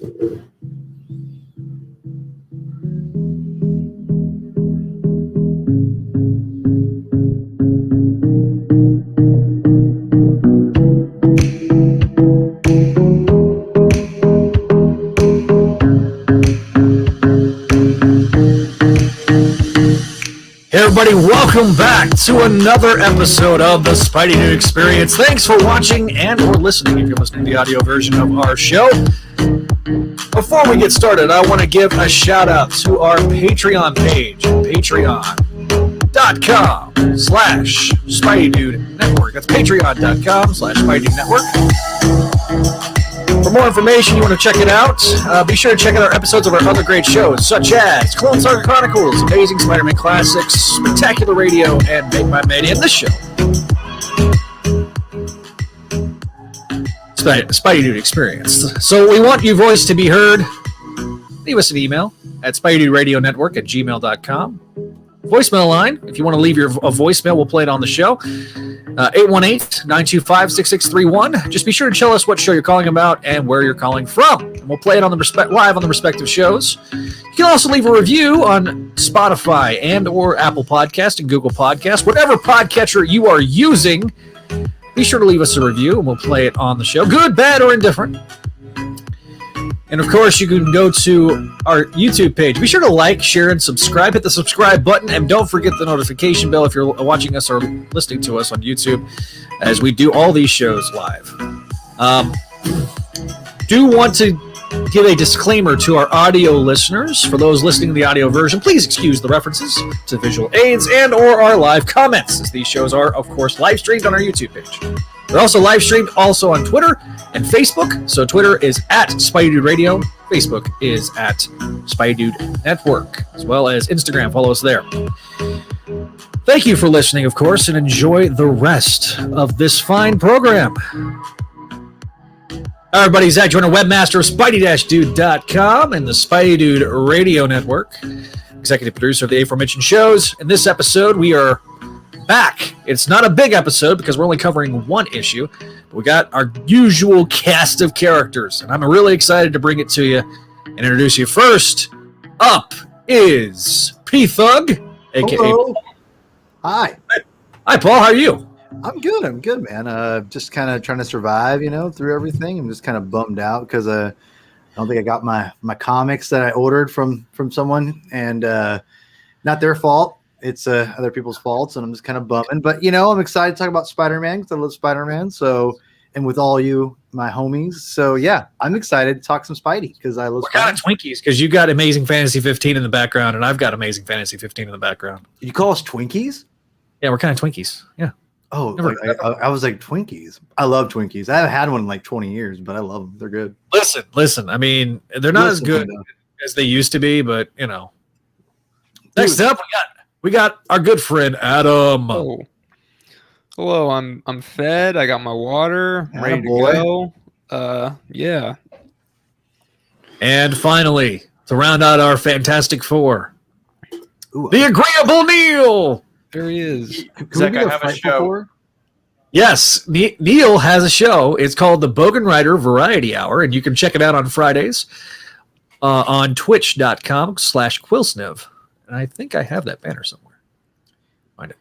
Everybody, welcome back to another episode of the Spideydude Experience. Thanks for watching and or listening if you're listening to the audio version of our show. Before we get started, I want to give a shout out to our Patreon page, patreon.com/Spideydude Network. That's patreon.com/Spideydude Network. For more information, you want to check it out, be sure to check out our episodes of our other great shows, such as Clone Saga Chronicles, Amazing Spider-Man Classics, Spectacular Radio, and Make My Mayday, and this show, Spideydude Experience. So we want your voice to be heard. Leave us an email at SpideydudeRadioNetwork@gmail.com. Voicemail line, if you want to leave a voicemail, we'll play it on the show. 818-925-6631. Just be sure to tell us what show you're calling about and where you're calling from. And we'll play it on live on the respective shows. You can also leave a review on Spotify and or Apple Podcast and Google Podcast. Whatever podcatcher you are using, be sure to leave us a review and we'll play it on the show. Good, bad, or indifferent. And of course, you can go to our YouTube page. Be sure to like, share, and subscribe. Hit the subscribe button, and don't forget the notification bell if you're watching us or listening to us on YouTube, as we do all these shows live. Do want to give a disclaimer to our audio listeners. For those listening to the audio version, please excuse the references to visual aids and or our live comments, as these shows are, of course, live streamed on our YouTube page. They're also live streamed also on Twitter and Facebook. So Twitter is at Spideydude Radio. Facebook is at Spideydude Network, as well as Instagram. Follow us there. Thank you for listening, of course, and enjoy the rest of this fine program. Hi, everybody. Zach Joyner, webmaster of Spidey-Dude.com and the Spideydude Radio Network, executive producer of the aforementioned shows. In this episode, we are back. It's not a big episode because we're only covering one issue, but we got our usual cast of characters, and I'm really excited to bring it to you and introduce you. First up is P-Thug, aka Hello. Hi. Hi, Paul. How are you? I'm good, man. Just kind of trying to survive, through everything. I'm just kind of bummed out because I don't think I got my comics that I ordered from someone, and not their fault. It's other people's faults, and I'm just kind of bumming. But, I'm excited to talk about Spider-Man because I love Spider-Man. So, and with all you, my homies. So, yeah, I'm excited to talk some Spidey because I love We're kind of Twinkies because you got Amazing Fantasy 15 in the background, and I've got Amazing Fantasy 15 in the background. You call us Twinkies? Yeah, we're kind of Twinkies. Yeah. Oh, I was like Twinkies. I love Twinkies. I haven't had one in like 20 years, but I love them. They're good. Listen. I mean, they're not as good as they used to be, but, Next up, we got our good friend Adam. Oh. Hello, I'm fed. I got my water. I'm ready to go. Yeah. And finally, to round out our Fantastic Four, the Agreeable Neil. There he is. Zach, I have a show. Before? Yes, Neil has a show. It's called the Bogenrieder Variety Hour, and you can check it out on Fridays on twitch.com/Quilsniv. And I think I have that banner somewhere. Find it.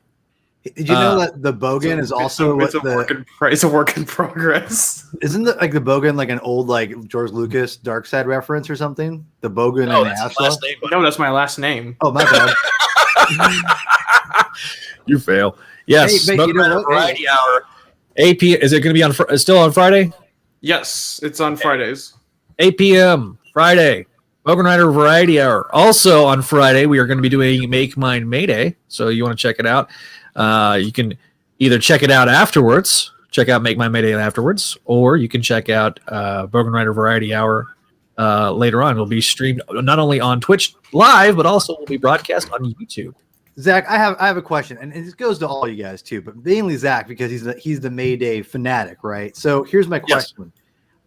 Did you know that the Bogan is also it's a work in progress? Isn't the Bogan like an old George Lucas Dark Side reference or something? The Bogan and that's his Asla? last name. No, that's my last name. Oh, my bad. You fail. Yes, Hey, Bogenrieder Variety Hour. AP, is it going to be still on Friday? Yes, it's on Fridays. 8 p.m. Friday. Bogenrieder Variety Hour. Also on Friday, we are going to be doing Make Mine Mayday. So you want to check it out. You can either check it out afterwards, check out Make Mine Mayday afterwards, or you can check out Bogenrieder Variety Hour later on. It'll be streamed not only on Twitch live, but also will be broadcast on YouTube. Zach, I have a question, and this goes to all you guys too, but mainly Zach because he's the Mayday fanatic, right? So here's my question: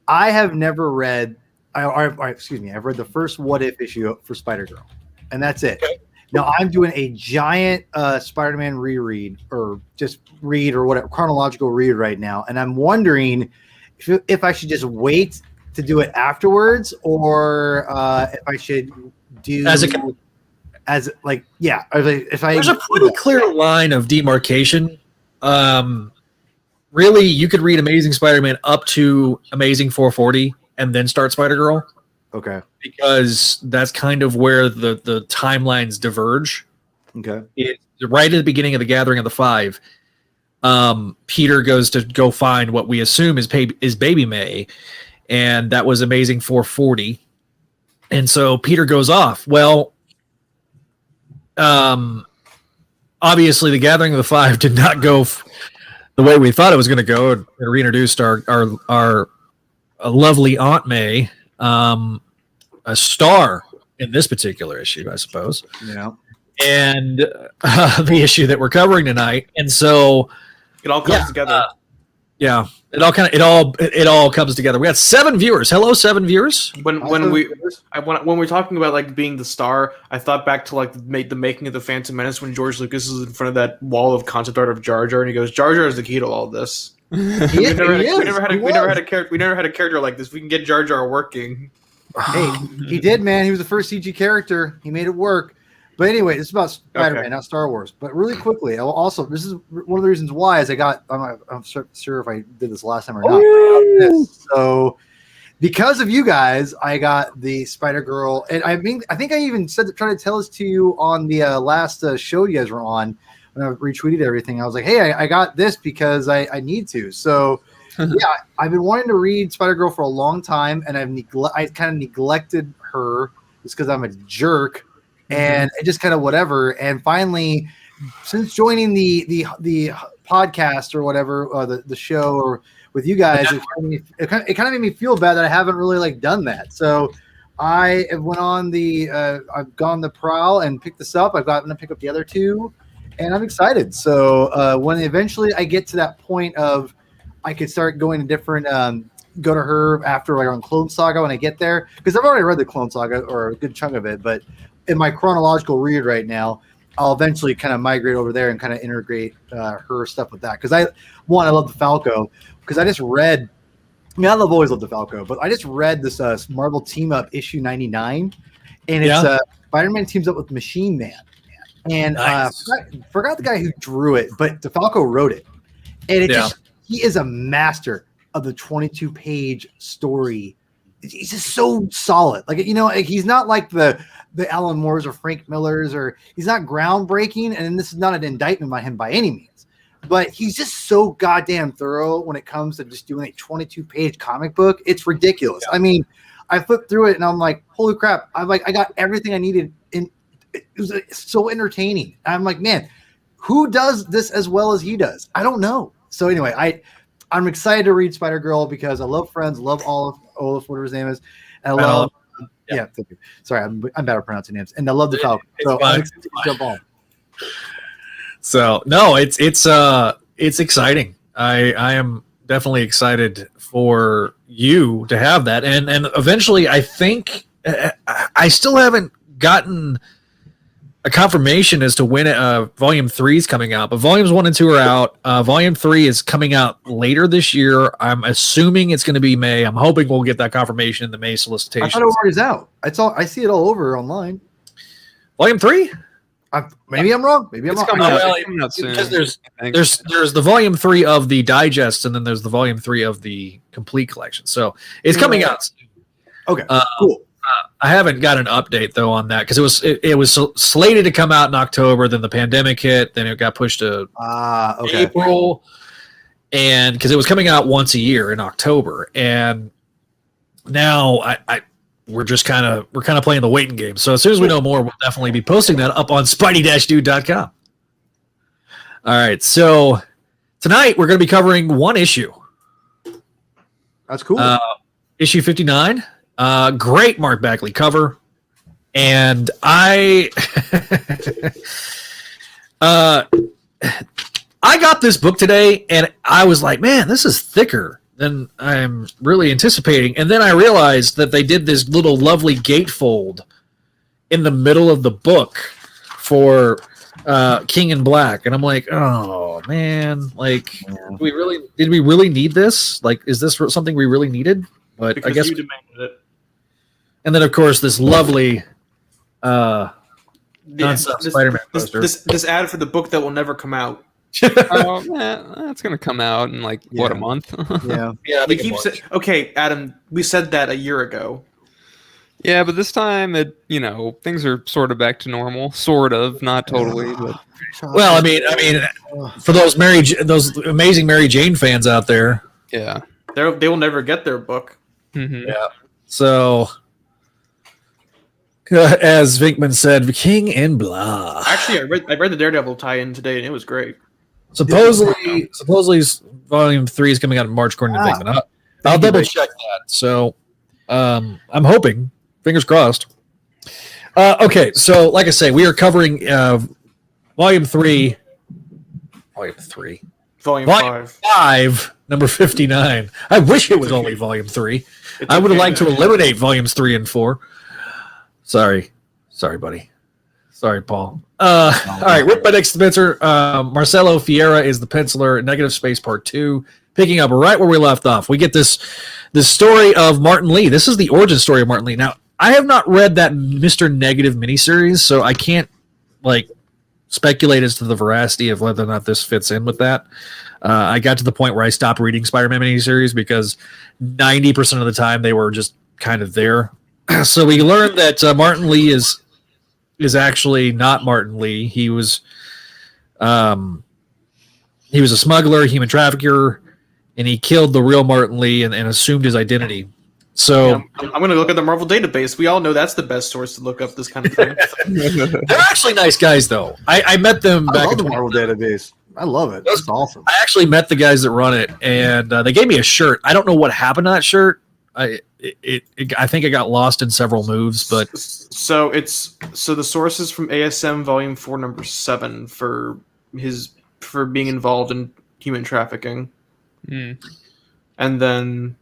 I have never read. I've read the first What If issue for Spider-Girl, and that's it. Okay. Now I'm doing a giant Spider-Man reread, or just read, or whatever, chronological read right now, and I'm wondering if I should just wait to do it afterwards, or if I should do if I there's a pretty clear line of demarcation. Really, you could read Amazing Spider-Man up to Amazing 440 and then start Spider-Girl. Okay. Because that's kind of where the timelines diverge. Okay. Right at the beginning of the Gathering of the Five, Peter goes to go find what we assume is Baby May, and that was Amazing 440. And so Peter goes off. Well, obviously the Gathering of the Five did not go the way we thought it was going to go. It reintroduced our lovely Aunt May, a star in this particular issue, I suppose. Yeah. And the issue that we're covering tonight, and so it all comes together. It all comes together. We got 7 viewers. Hello, 7 viewers. When we're talking about like being the star, I thought back to like the making of the Phantom Menace when George Lucas is in front of that wall of concept art of Jar Jar, and he goes, "Jar Jar is the key to all this." We never had a character like this. We can get Jar Jar working. Hey, he did, man. He was the first CG character. He made it work. But anyway, this is about Spider-Man, not Star Wars. But really quickly, also, this is one of the reasons why is I'm sure if I did this last time or not. So, because of you guys, I got the Spider-Girl. And I think I even tried to tell this to you on the last show you guys were on when I retweeted everything. I was like, hey, I got this because I need to. So, yeah, I've been wanting to read Spider-Girl for a long time, and I kind of neglected her just because I'm a jerk. And it just kind of whatever. And finally, since joining the podcast or whatever, the show or with you guys, it kind of made me feel bad that I haven't really done that. So I went on I've gone the prowl and picked this up. I've gotten to pick up the other 2, and I'm excited. So when eventually I get to that point of I could start going to different go to her after on Clone Saga when I get there, because I've already read the Clone Saga or a good chunk of it, but in my chronological read right now, I'll eventually kind of migrate over there and kind of integrate her stuff with that. Because I love the Falco, because I just read, I've always loved the Falco, but I just read this Marvel Team Up issue 99, and it's Spider-Man teams up with Machine Man. And forgot the guy who drew it, but DeFalco wrote it. And he is a master of the 22-page story. He's just so solid. He's not like the Alan Moores or Frank Millers, or he's not groundbreaking. And this is not an indictment by him by any means, but he's just so goddamn thorough when it comes to just doing a 22-page comic book. It's ridiculous. Yeah. I mean, I flipped through it and I'm like, holy crap. I got everything I needed. And it was so entertaining. I'm like, man, who does this as well as he does? I don't know. So anyway, I'm excited to read Spider-Girl because I love Friends, love Olaf, whatever his name is. And I love, thank you. Sorry, I'm bad at pronouncing names. And I love the Falcon. So I'm excited to jump on. So no, it's exciting. I am definitely excited for you to have that. And eventually I think I still haven't gotten a confirmation as to when Volume 3 is coming out, but Volumes 1 and 2 are out. Volume 3 is coming out later this year. I'm assuming it's going to be May. I'm hoping we'll get that confirmation in the May solicitation. I thought it already is out. I see it all over online. Volume 3? Maybe I'm wrong. Maybe I'm wrong. Coming out soon. Because there's the Volume 3 of the digest, and then there's the Volume 3 of the complete collection. So it's coming out soon. Okay, cool. I haven't got an update though on that because it was slated to come out in October. Then the pandemic hit. Then it got pushed to April, and because it was coming out once a year in October, and now we're kind of playing the waiting game. So as soon as we know more, we'll definitely be posting that up on Spideydude.com. All right, so tonight we're going to be covering one issue. That's cool. Issue 59. Great Mark Bagley cover, and I got this book today, and I was like, man, this is thicker than I'm really anticipating. And then I realized that they did this little lovely gatefold in the middle of the book for King in Black, and I'm like, oh man, like, did we really need this? Like, is this something we really needed? But because I guess, you demanded it. and then of course this lovely nonstop Spider-Man poster. This ad for the book that will never come out. Oh, that's gonna come out in like what, a month? Yeah. Yeah, We keep saying, okay, Adam, we said that a year ago. Yeah, but this time things are sort of back to normal, sort of, not totally. But well, I mean, for those amazing Mary Jane fans out there, yeah, They will never get their book. mm-hmm. yeah. So, as Vinkman said, King in blah. Actually, I read the Daredevil tie-in today, and it was great. Supposedly, Volume 3 is coming out in March, according to Vinkman. I'll double check that. So, I'm hoping. Fingers crossed. Okay, so like I say, we are covering Volume 3. Volume Volume 5. 5, number 59. I wish it was only Volume 3. I would have liked to eliminate Volumes 3 and 4. Sorry, buddy. Sorry, Paul. All right, Ripped by Nick Spencer. Marcelo Fiera is the penciler. Negative Space Part 2. Picking up right where we left off. We get this story of Martin Lee. This is the origin story of Martin Lee. Now, I have not read that Mr. Negative miniseries, so I can't speculate as to the veracity of whether or not this fits in with that. I got to the point where I stopped reading Spider-Man miniseries because 90% of the time they were just kind of there. So we learned that Martin Lee is actually not Martin Lee. He was a smuggler, human trafficker, and he killed the real Martin Lee and assumed his identity. So I'm going to look at the Marvel database. We all know that's the best source to look up this kind of thing. they're actually nice guys, though. I met them back in the Marvel database. I love it. That's awesome. I actually met the guys that run it, and they gave me a shirt. I don't know what happened to that shirt. I think it got lost in several moves, but so the source is from ASM Volume 4, Number 7 for being involved in human trafficking, and then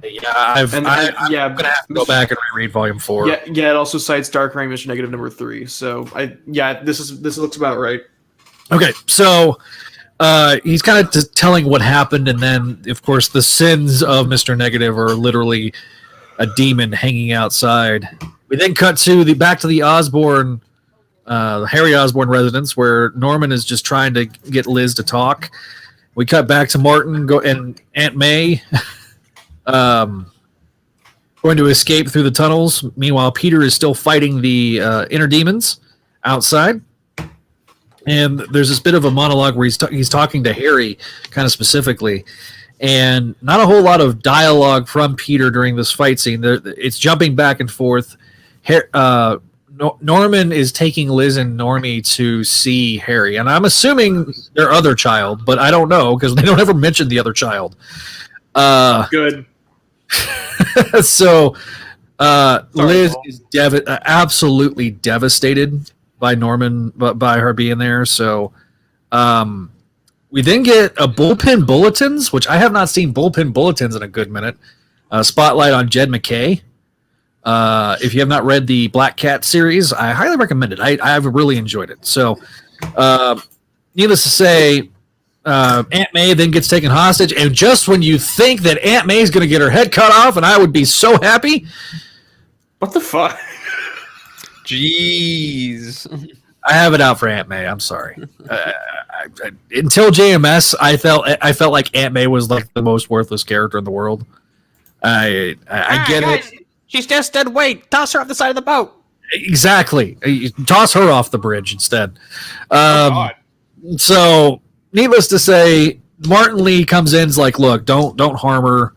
I'm gonna have to go back and reread Volume 4. Yeah, it also cites Dark Reign Mission Negative Number 3. So this looks about right. Okay, so he's kind of telling what happened, and then, of course, the sins of Mr. Negative are literally a demon hanging outside. We then cut to back to the Osborn, Harry Osborn residence, where Norman is just trying to get Liz to talk. We cut back to Martin and Aunt May going to escape through the tunnels. Meanwhile, Peter is still fighting the inner demons outside. And there's this bit of a monologue where he's talking to Harry kind of specifically, and not a whole lot of dialogue from Peter during this fight scene. It's jumping back and forth. Norman is taking Liz and Normie to see Harry, and I'm assuming their other child, but I don't know because they don't ever mention the other child. Good. So Liz is absolutely devastated by Norman, by her being there. So we then get a bullpen bulletins, which I have not seen bullpen bulletins in a good minute. Spotlight on Jed McKay. If you have not read the Black Cat series, I highly recommend it. I've really enjoyed it. So needless to say, Aunt May then gets taken hostage, and just when you think that Aunt May is going to get her head cut off, and I would be so happy. What the fuck? Jeez. I have it out for Aunt May. I'm sorry. Until JMS, I felt like Aunt May was like the most worthless character in the world. I get guys, it. She's just dead weight. Toss her off the side of the boat. Exactly. Toss her off the bridge instead. God. So, needless to say, Martin Lee comes in, is like, look, don't harm her.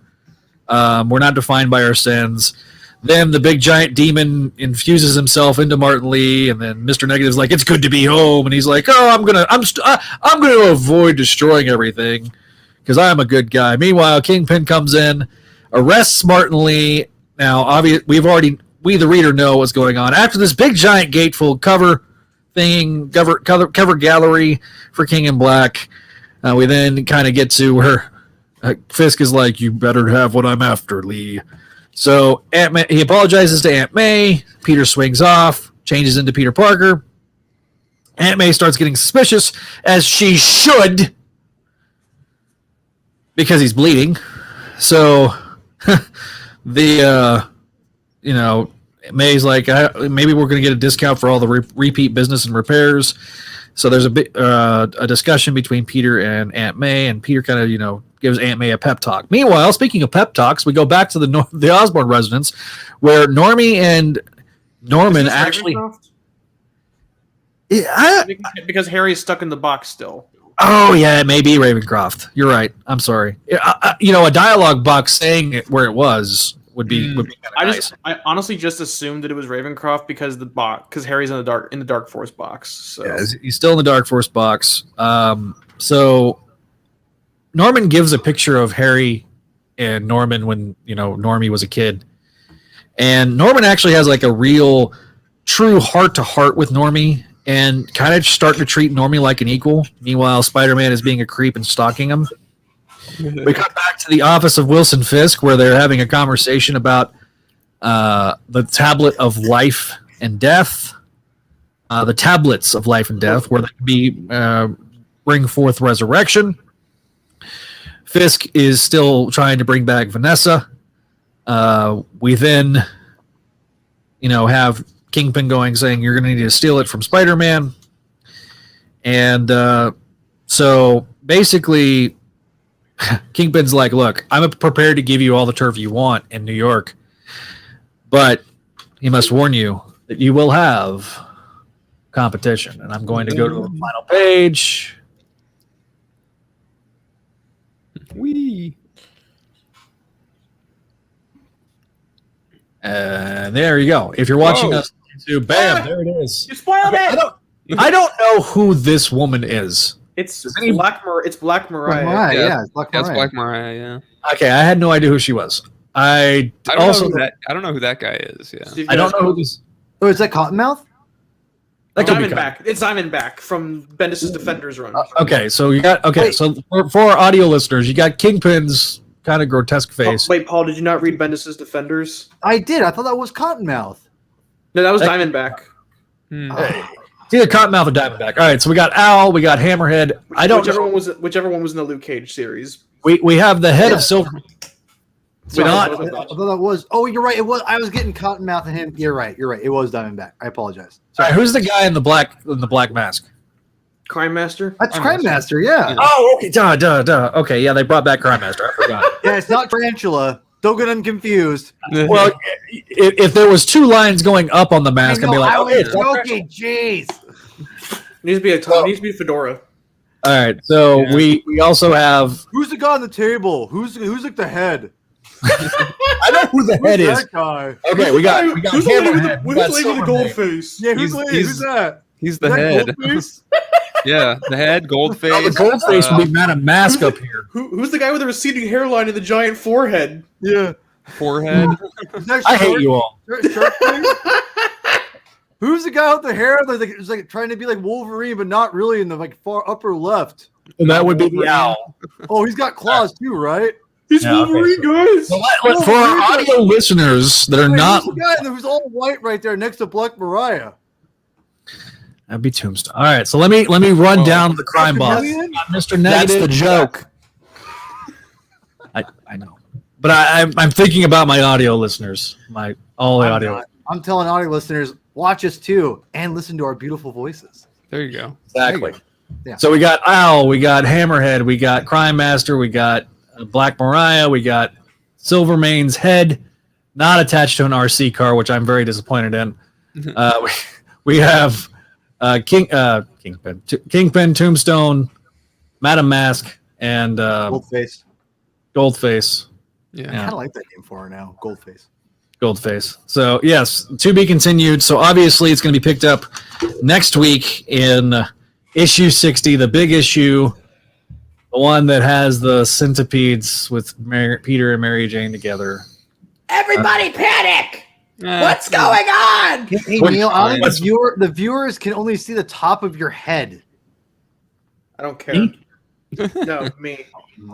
We're not defined by our sins. Then the big giant demon infuses himself into Martin Lee, and then Mr. Negative's like, it's good to be home, and he's like, oh, I'm gonna avoid destroying everything because I'm a good guy. Meanwhile, Kingpin comes in, arrests Martin Lee. Now, obviously, we the reader know what's going on. After this big giant gatefold cover gallery for King in Black, we then kind of get to where Fisk is like, you better have what I'm after, Lee. So Aunt May, he apologizes to Aunt May. Peter swings off, changes into Peter Parker. Aunt May starts getting suspicious, as she should, because he's bleeding. So May's like, maybe we're going to get a discount for all the repeat business and repairs. So there's a discussion between Peter and Aunt May, and Peter kind of, gives Aunt May a pep talk. Meanwhile, speaking of pep talks, we go back to the Osborn residence, where Normie and Norman actually. Because Harry's stuck in the box still. Oh yeah, it may be Ravencroft. You're right. I'm sorry. A dialogue box saying it where it was would be kind of nice. I honestly just assumed that it was Ravencroft because Harry's in the Dark Force box. So. Yeah, he's still in the Dark Force box. So Norman gives a picture of Harry and Norman when Normie was a kid, and Norman actually has like a real, true heart to heart with Normie, and kind of starting to treat Normie like an equal. Meanwhile, Spider-Man is being a creep and stalking him. We come back to the office of Wilson Fisk, where they're having a conversation about the tablet of life and death, the tablets of life and death, where they can be bring forth resurrection. Fisk is still trying to bring back Vanessa. We then, have Kingpin saying you're going to need to steal it from Spider-Man. And so basically, Kingpin's like, look, I'm prepared to give you all the turf you want in New York, but he must warn you that you will have competition. And I'm going to go to the final page. There you go. If you're watching us, bam, there it is. You spoiled it. I don't know who this woman is. It's Black Mariah. It's Black Mariah. Yeah, it's Black Mariah. That's Black Mariah. Yeah. Okay, I had no idea who she was. I don't know who that guy is. Yeah, I don't know who this. Oh, is that Cottonmouth? Diamondback. It's Diamondback from Bendis' Defenders run. Okay, so you got So for our audio listeners, you got Kingpin's kind of grotesque face. Wait, Paul, did you not read Bendis' Defenders? I did. I thought that was Cottonmouth. No, that was Diamondback. It's either Cottonmouth or Diamondback. All right, so we got Owl, we got Hammerhead. Whichever one was in the Luke Cage series. We have the head of Silver. I thought that was. Oh, you're right. It was. I was getting Cottonmouth and him. You're right. It was Diamondback. I apologize. Sorry, who's the guy in the black mask? Crime Master. That's Crime Master. Yeah. Oh, okay. Duh. Okay, yeah, they brought back Crime Master. I forgot. Yeah, it's not Tarantula. Don't get them confused. Well, if there was two lines going up on the mask, I'd be like, okay, jeez. Needs to be Fedora. All right, so we also have. Who's the guy on the table? Who's like the head? I know who the head is. That guy? Okay, we got who's Hammerhead. Who's the lady with the gold face? Yeah, who's that? He's the head. Yeah, the head, gold face. The gold face would be Madam Mask up here. Who's the guy with the receding hairline and the giant forehead? Yeah. Forehead. I hate you all. Who's the guy with the hair that's like trying to be like Wolverine, but not really in the far upper left? And that would be the Owl. Oh, he's got claws too, right? He's Wolverine, guys. So for our audio listeners that are not, who's the guy who's all white right there next to Black Mariah? That'd be Tombstone. All right, so let me run down the crime boss, Mr. Negative. That's the joke. I know, but I'm thinking about my audio listeners, audio. I'm telling audio listeners, watch us too, and listen to our beautiful voices. There you go. Exactly. Yeah. So we got Owl, we got Hammerhead, we got Crime Master, we got Black Mariah, we got Silvermane's head, not attached to an RC car, which I'm very disappointed in. We have Kingpin, Tombstone, Madam Mask, and Goldface. Yeah. I kind of like that name for her now, Goldface. So yes, to be continued. So obviously it's going to be picked up next week in issue 60, the big issue, the one that has the centipedes with Peter and Mary Jane together. Everybody panic! What's going on? Hey Neil, I think the viewers can only see the top of your head. I don't care. Me? No, me.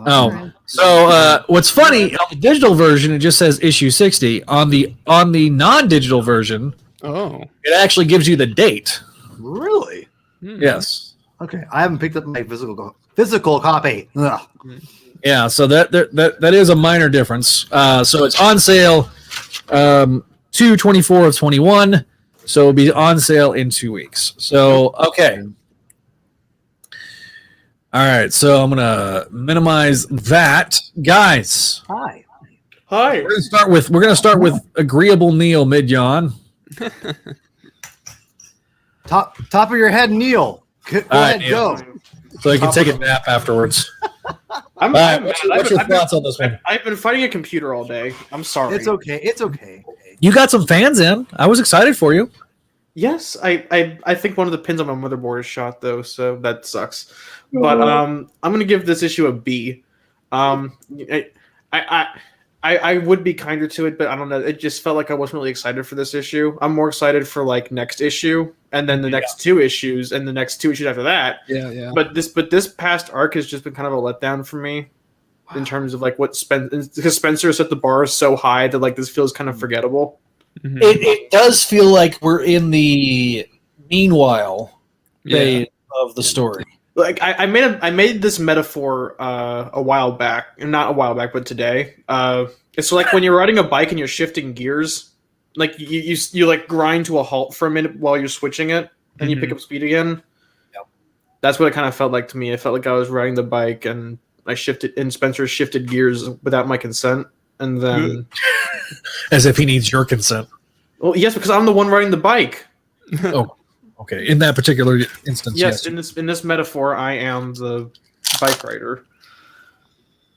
Oh, so what's funny on the digital version, it just says issue 60. On the non-digital version, it actually gives you the date. Really? Yes. Okay, I haven't picked up my physical copy. Ugh. Yeah, so that is a minor difference. So it's on sale 2/24 of 21. So it'll be on sale in 2 weeks. So okay. All right, so I'm gonna minimize that, guys. Hi. Hi. We're gonna start with agreeable Neil mid-yawn. Top of your head, Neil. Go ahead, Neil. go. So you can take a nap afterwards. What's your thoughts on this one? I've been fighting a computer all day. I'm sorry. It's okay. It's okay. You got some fans in. I was excited for you. Yes, I think one of the pins on my motherboard is shot though, so that sucks. But I'm gonna give this issue a B. I would be kinder to it, but I don't know. It just felt like I wasn't really excited for this issue. I'm more excited for like next issue, and then the next 2 issues, and the next 2 issues after that. Yeah. But this past arc has just been kind of a letdown for me, in terms of like what because Spencer set the bar so high that like this feels kind of forgettable. Mm-hmm. It does feel like we're in the meanwhile phase of the story. Like I made this metaphor a while back, not a while back, but today. It's like when you're riding a bike and you're shifting gears, like you like grind to a halt for a minute while you're switching it, and you pick up speed again. Yep. That's what it kind of felt like to me. It felt like I was riding the bike and Spencer shifted gears without my consent, and then As if he needs your consent. well, yes, because I'm the one riding the bike. Oh, okay. In that particular instance, Yes, yes. in this metaphor, I am the bike rider.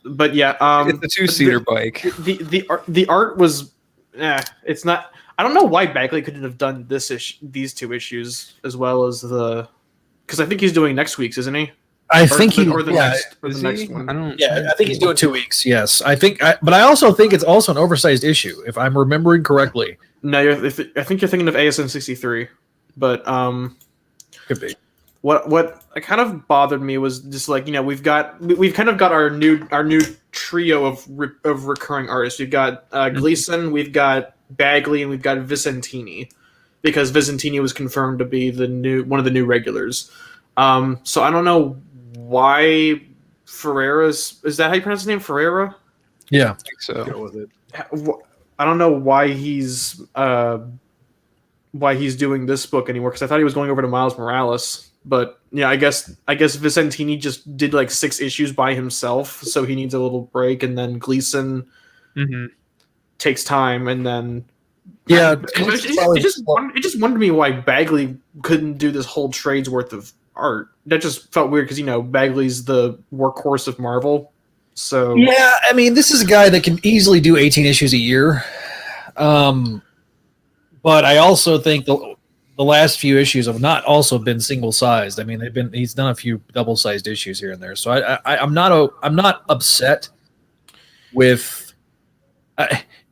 But yeah, It's a 2-seater bike. The art was, it's not. I don't know why Bagley couldn't have done these 2 issues as well as because I think he's doing next week's, isn't he? I think the Is next he? one. I think he's doing 2 weeks. Yes, but I also think it's also an oversized issue, if I'm remembering correctly. No, I think you're thinking of ASM 63, but Could be. What kind of bothered me was just like, we've kind of got our new trio of recurring artists. We've got Gleason, we've got Bagley, and we've got Vicentini, because Vicentini was confirmed to be one of the new regulars. So I don't know why Ferreira's, is that how you pronounce his name, Ferreira? Yeah. I think so. Go with it. I don't know why he's doing this book anymore, because I thought he was going over to Miles Morales. But yeah, I guess Vicentini just did like 6 issues by himself, so he needs a little break, and then Gleason takes time, and then it just wondered me why Bagley couldn't do this whole trade's worth of art. That just felt weird, because Bagley's the workhorse of Marvel. So Yeah, I mean, this is a guy that can easily do 18 issues a year. But I also think the last few issues have not also been single-sized. I mean, he's done a few double-sized issues here and there. So I'm not upset with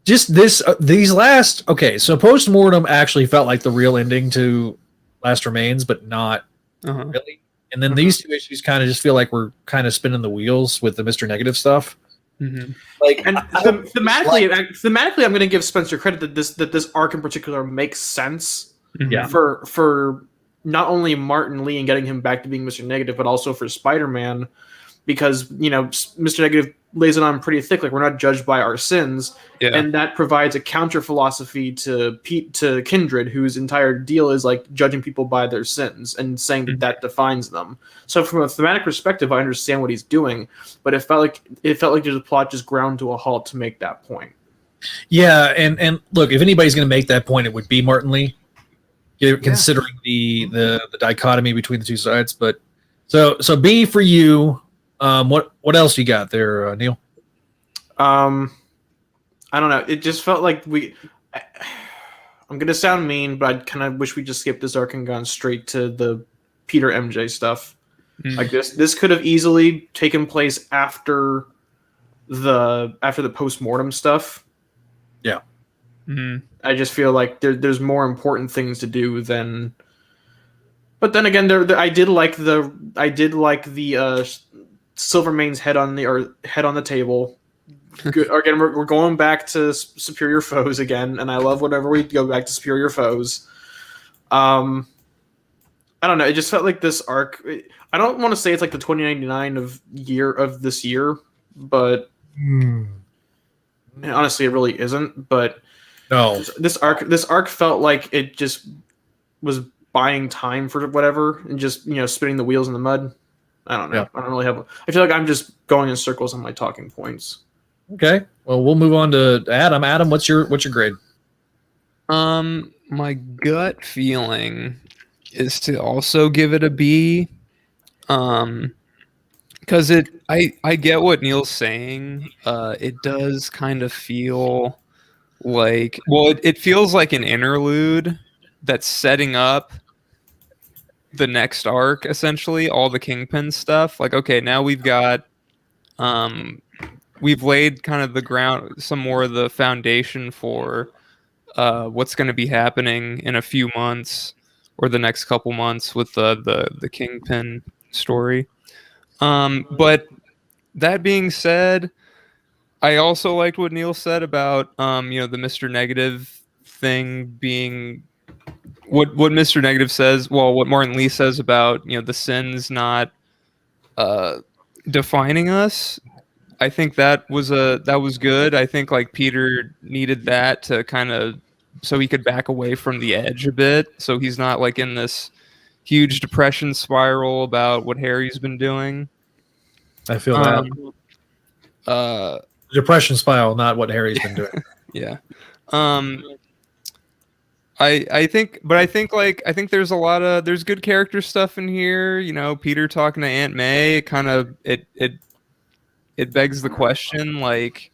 just these last. Okay, so Postmortem actually felt like the real ending to Last Remains, but not really. And then these 2 issues kind of just feel like we're kind of spinning the wheels with the Mr. Negative stuff. Like, and thematically, I'm going to give Spencer credit that this arc in particular makes sense. Yeah. For not only Martin Lee and getting him back to being Mr. Negative, but also for Spider-Man, because Mr. Negative lays it on pretty thick. Like, we're not judged by our sins, and that provides a counter philosophy to Kindred, whose entire deal is like judging people by their sins and saying that defines them. So from a thematic perspective, I understand what he's doing, but it felt like the plot just ground to a halt to make that point. Yeah, and look, if anybody's going to make that point, it would be Martin Lee, considering the dichotomy between the 2 sides. But so B for you. What else you got there, Neil? I don't know. It just felt like I'm gonna sound mean, but I kind of wish we just skipped this arc and gone straight to the Peter MJ stuff. Like this could have easily taken place after the post-mortem stuff. Yeah. I just feel like there's more important things to do than. But then again, I did like the Silvermane's head on the table. Good. Again, we're going back to superior foes again, and I love whenever we go back to superior foes. I don't know. It just felt like this arc. I don't want to say it's like the 2099 of this year, but and honestly, it really isn't. But No. this arc felt like it just was buying time for whatever and just spinning the wheels in the mud. I don't know. Yeah. I don't really have. I feel like I'm just going in circles on my talking points. Okay. Well, we'll move on to Adam. Adam, what's your grade? My gut feeling is to also give it a B. Because I get what Neil's saying. It does kind of feel like, it feels like an interlude that's setting up the next arc, essentially, all the Kingpin stuff. Like, okay, now we've got, we've laid kind of the ground, some more of the foundation for what's going to be happening in a few months or the next couple months with the Kingpin story. But that being said, I also liked what Neil said about the Mr. Negative thing being what Mr. Negative says. Well, what Martin Lee says about the sins not defining us. I think that was good. I think like Peter needed that to kind of so he could back away from the edge a bit, so he's not like in this huge depression spiral about what Harry's been doing. I feel that. Depression spiral, not what Harry's been doing. Yeah. I think there's good character stuff in here. Peter talking to Aunt May, it begs the question, like,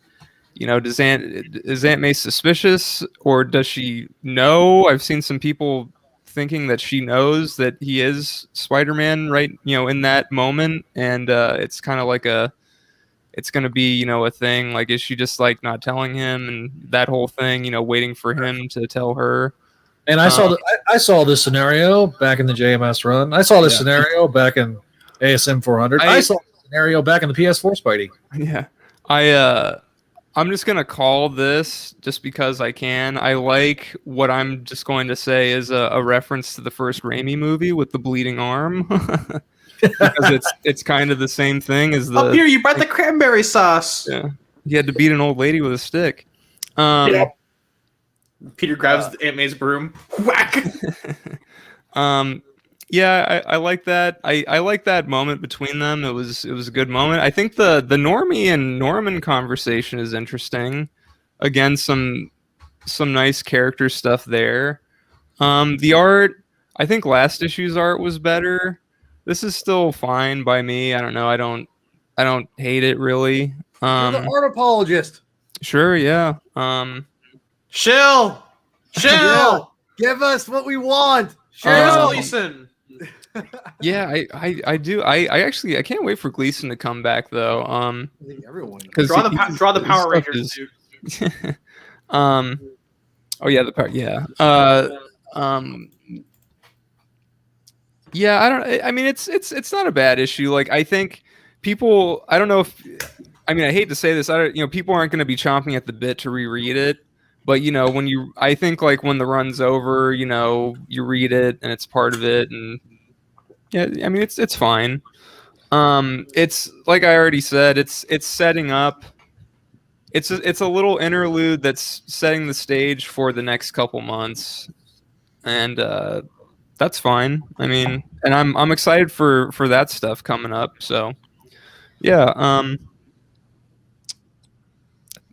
is Aunt May suspicious, or does she know? I've seen some people thinking that she knows that he is Spider-Man right in that moment, and it's kind of like it's going to be a thing, like, is she just like not telling him, and that whole thing, waiting for him to tell her. And I saw this scenario back in the JMS run. I saw this scenario back in ASM 400. I saw this scenario back in the PS4 Spidey. Yeah. I'm just going to call this just because I can. I like what I'm just going to say is a reference to the first Raimi movie with the bleeding arm. Because it's kind of the same thing as the... Up here, you brought the cranberry sauce. Yeah. He had to beat an old lady with a stick. Peter grabs Aunt May's broom. Whack! Yeah, I like that. I like that moment between them. It was a good moment. I think the Normie and Norman conversation is interesting. Again, some nice character stuff there. The art, I think last issue's art was better. This is still fine by me. I don't know. I don't hate it really. You're the art apologist. Sure, yeah. Chill. Give us what we want. Gleason. Yeah, I do. I actually I can't wait for Gleason to come back though. I think everyone. Draw the Power Rangers, dude. Oh yeah, the power. Yeah. Yeah, I mean, it's not a bad issue. Like, I think people. I don't know if. I mean, I hate to say this. People aren't going to be chomping at the bit to reread it. But I think like when the run's over, you read it and it's part of it, and yeah, I mean it's fine. It's like I already said, it's setting up. It's a little interlude that's setting the stage for the next couple months, and that's fine. I mean, and I'm excited for that stuff coming up. So yeah.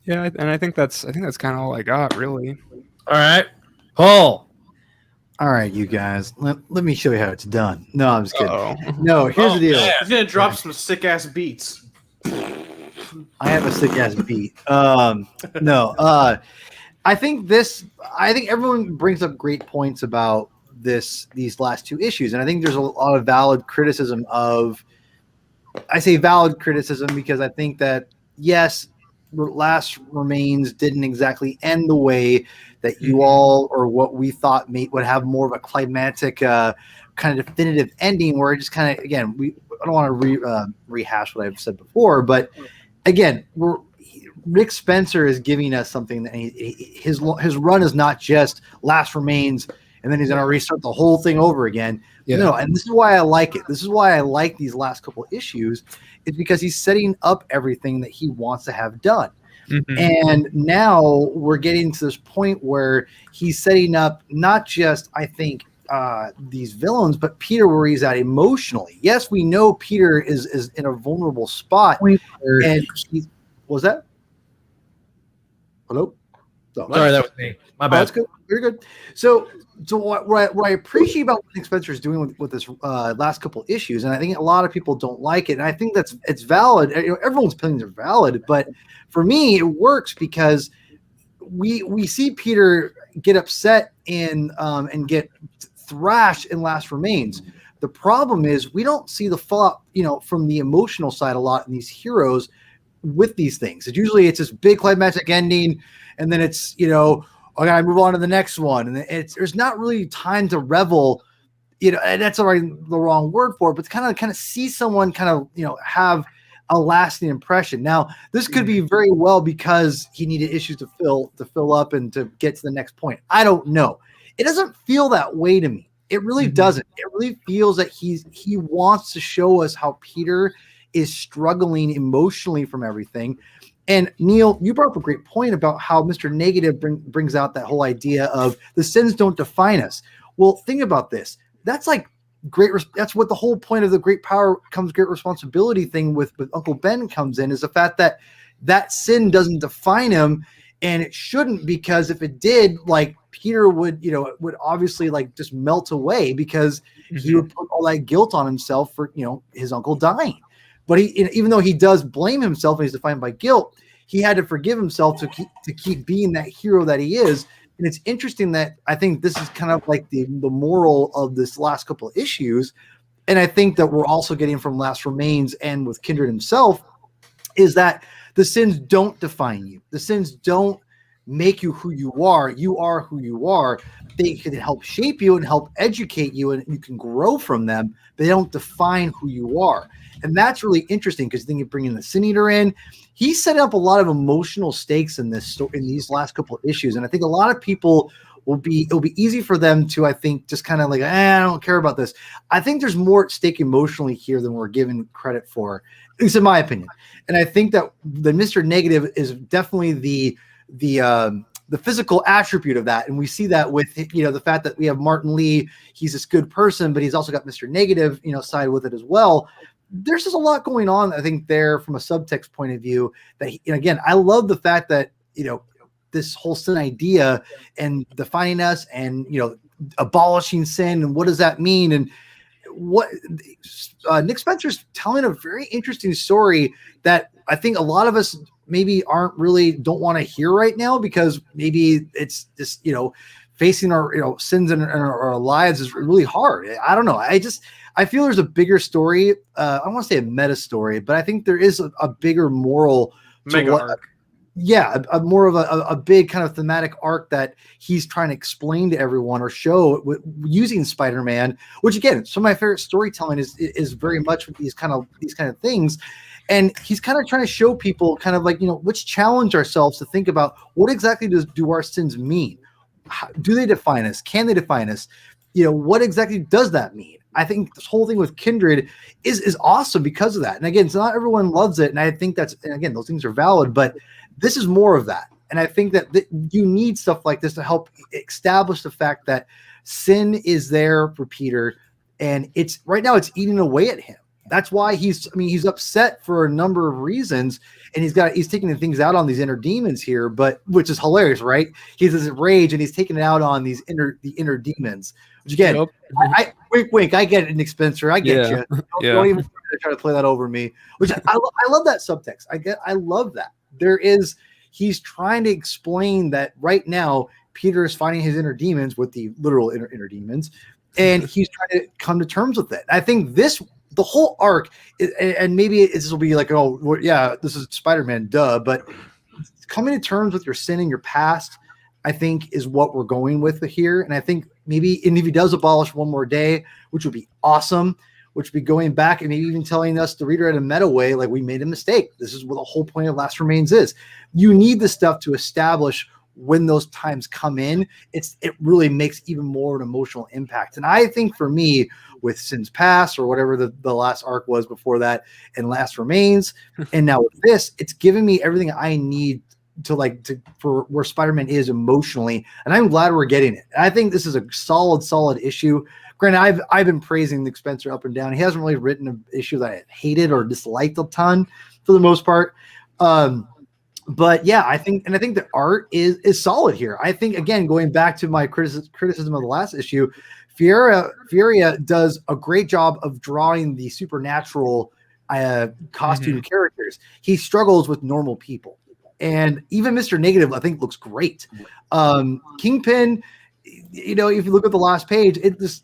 Yeah, and I think that's kind of all I got, really. All right, Paul. All right, you guys. Let me show you how it's done. No, I'm just kidding. Uh-oh. No, here's the deal. He's gonna drop some sick ass beats. I have a sick ass beat. No. I think everyone brings up great points about these last two issues, and I think there's a lot of valid criticism of. I say valid criticism because I think that yes. Last Remains didn't exactly end the way that you all or what we thought would have more of a climatic kind of definitive ending where it just kind of, again, I don't want to rehash what I've said before, but again, Rick Spencer is giving us something that his run is not just Last Remains and then he's going to restart the whole thing over again. Yeah. No, and this is why I like it. This is why I like these last couple issues, is because he's setting up everything that he wants to have done. Mhm. And now we're getting to this point where he's setting up not just, I think, these villains, but Peter, where he's at emotionally. Yes, we know Peter is in a vulnerable spot. And was that? Hello? Oh, Sorry, that was me. My Oh, bad. that's good. Very good. So what I appreciate about what Nick Spencer is doing with this last couple issues, and I think a lot of people don't like it, and I think it's valid. You know, everyone's opinions are valid, but for me, it works because we see Peter get upset and get thrashed in Last Remains. The problem is we don't see the fallout, from the emotional side a lot in these heroes with these things. It's this big climactic ending, and then it's I gotta move on to the next one, and there's not really time to revel, and that's already the wrong word for it, but to kind of see someone have a lasting impression. Now, this could be very well because he needed issues to fill up and to get to the next point. I don't know. It doesn't feel that way to me. It really doesn't. It really feels that he wants to show us how Peter is struggling emotionally from everything. And Neil, you brought up a great point about how Mr. Negative brings out that whole idea of the sins don't define us. Well, think about this. That's like that's what the whole point of the great power comes great responsibility thing with Uncle Ben comes in, is the fact that sin doesn't define him, and it shouldn't, because if it did, like, Peter would obviously just melt away, because he would put all that guilt on himself for his uncle dying. But even though he does blame himself and he's defined by guilt, he had to forgive himself to keep being that hero that he is. And it's interesting that I think this is kind of like the moral of this last couple of issues. And I think that we're also getting from Last Remains and with Kindred himself is that the sins don't define you. The sins don't make you who you are. You are who you are. They can help shape you and help educate you, and you can grow from them, but they don't define who you are. And that's really interesting, because then you bring in the Sin Eater in. He set up a lot of emotional stakes in these last couple of issues. And I think a lot of people it'll be easy for them to, I think, just kind of like, I don't care about this. I think there's more at stake emotionally here than we're given credit for, at least in my opinion. And I think that the Mr. Negative is definitely the physical attribute of that. And we see that with, the fact that we have Martin Lee. He's this good person, but he's also got Mr. Negative, side with it as well. There's just a lot going on, I think, there from a subtext point of view that, again, I love the fact that, this whole sin idea and defining us and, abolishing sin. And what does that mean? And what Nick Spencer's telling a very interesting story that I think a lot of us maybe don't want to hear right now, because maybe it's just, facing our, sins in our lives is really hard. I don't know. I feel there's a bigger story. I don't want to say a meta story, but I think there is a bigger moral arc. Yeah, more of a big kind of thematic arc that he's trying to explain to everyone or show using Spider-Man, which, again, some of my favorite storytelling is very much with these kind of things. And he's kind of trying to show people kind of like, let's challenge ourselves to think about what exactly do our sins mean? How, do they define us? Can they define us? What exactly does that mean? I think this whole thing with Kindred is awesome because of that. And again, so not everyone loves it. And I think those things are valid, but this is more of that. And I think that you need stuff like this to help establish the fact that sin is there for Peter. And right now it's eating away at him. That's why he's upset for a number of reasons, and he's taking things out on these inner demons here, but which is hilarious, right? He's this rage and he's taking it out on the inner demons. Which again, I wink, I get it, Nick Spencer, I get you. Don't even try to play that over me. Which I love that subtext. I love that. He's trying to explain that right now Peter is fighting his inner demons with the literal inner demons, and he's trying to come to terms with it. I think the whole arc, and maybe this will be like, oh, well, yeah, this is Spider-Man, duh. But coming to terms with your sin and your past, I think, is what we're going with here. And I think and if he does abolish one more day, which would be awesome, which would be going back and maybe even telling us, the reader, in a meta way, like, we made a mistake. This is what the whole point of Last Remains is. You need this stuff to establish when those times come in, it really makes even more an emotional impact. And I think for me, with Sins Past or whatever the last arc was before that, and Last Remains, and now with this, it's given me everything I need for where Spider-Man is emotionally, and I'm glad we're getting it. I think this is a solid issue. Granted, I've been praising Nick Spencer up and down. He hasn't really written an issue that I hated or disliked a ton for the most part. But yeah, I think the art is solid here. I think, again, going back to my criticism of the last issue, Fioria does a great job of drawing the supernatural costume characters. He struggles with normal people. And even Mr. Negative, I think, looks great. Kingpin, if you look at the last page, it's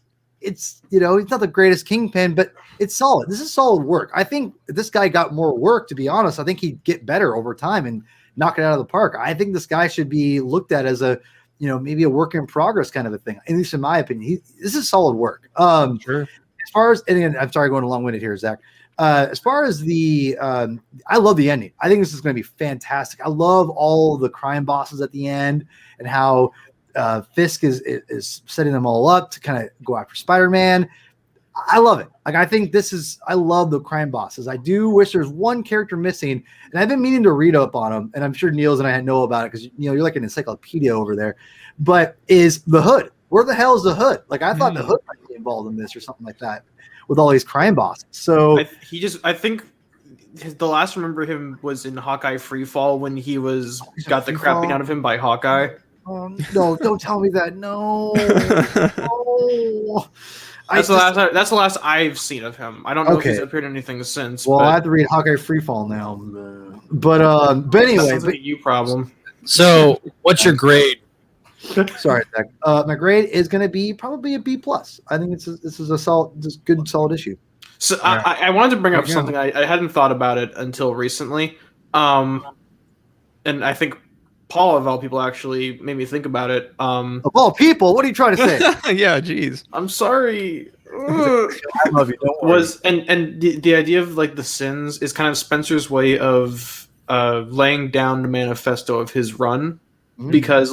not the greatest Kingpin, but it's solid. This is solid work. I think if this guy got more work, to be honest, I think he'd get better over time and knock it out of the park. I think this guy should be looked at as a, maybe a work in progress kind of a thing, at least in my opinion. This is solid work. Sure. As far as, and I'm sorry, going long-winded here, Zach. As far as I love the ending. I think this is going to be fantastic. I love all the crime bosses at the end and how Fisk is setting them all up to kind of go after Spider-Man. I love it. I love the crime bosses. I do wish there's one character missing, and I've been meaning to read up on them, and I'm sure Niels and I know about it because you're like an encyclopedia over there. But is the Hood? Where the hell is the Hood? I thought the Hood might be involved in this or something like that, with all these crime bosses. So I think the last I remember him was in Hawkeye Freefall when he got the crap beat out of him by Hawkeye. No, don't tell me that. No. No. That's the last I've seen of him. I don't know if he's appeared in anything since. Well, I have to read Hawkeye Freefall now. But anyway, that's a you problem. So, what's your grade? Sorry, Zach. My grade is going to be probably a B+. I think this is a good solid issue. So I wanted to bring up something. I hadn't thought about it until recently, and I think Paul, of all people, actually made me think about it. Of all people, what are you trying to say? Yeah, geez. I'm sorry. I love you. Don't worry. And the idea of the Sins is kind of Spencer's way of laying down the manifesto of his run, because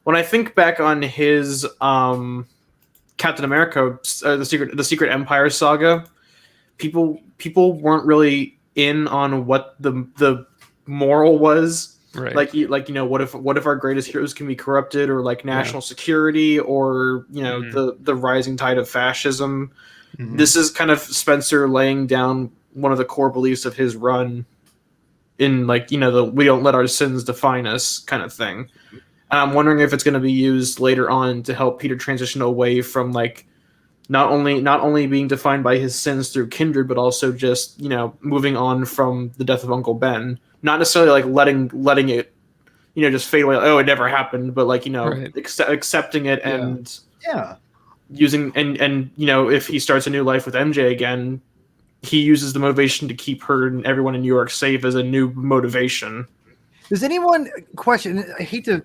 when I think back on his Captain America, the Secret Empire saga, people weren't really in on what the moral was. Right. What if our greatest heroes can be corrupted, or national security, or the rising tide of fascism. This is kind of Spencer laying down one of the core beliefs of his run in the we don't let our sins define us kind of thing. And I'm wondering if it's going to be used later on to help Peter transition away from not only being defined by his sins through kindred, but also just moving on from the death of Uncle Ben. Not necessarily letting it just fade away. Oh, it never happened, but accepting it and using and if he starts a new life with MJ again, he uses the motivation to keep her and everyone in New York safe as a new motivation. Does anyone question? I hate to.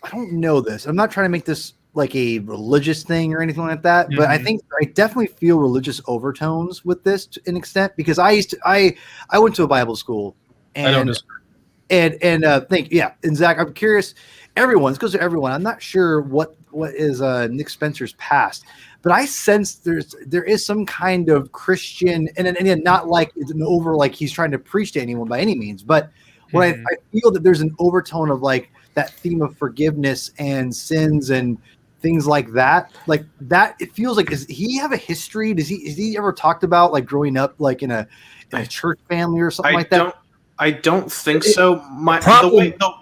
I don't know this. I'm not trying to make this like a religious thing or anything like that, but I think I definitely feel religious overtones with this to an extent, because I went to a Bible school. And, I don't disagree. And Zach, I'm curious. This goes to everyone. I'm not sure what is Nick Spencer's past, but I sense there is some kind of Christian, and not it's he's trying to preach to anyone by any means, but I feel that there's an overtone of that theme of forgiveness and sins and things like that. It feels like, does he have a history? Has he ever talked about growing up in a church family or something like that? I don't think so.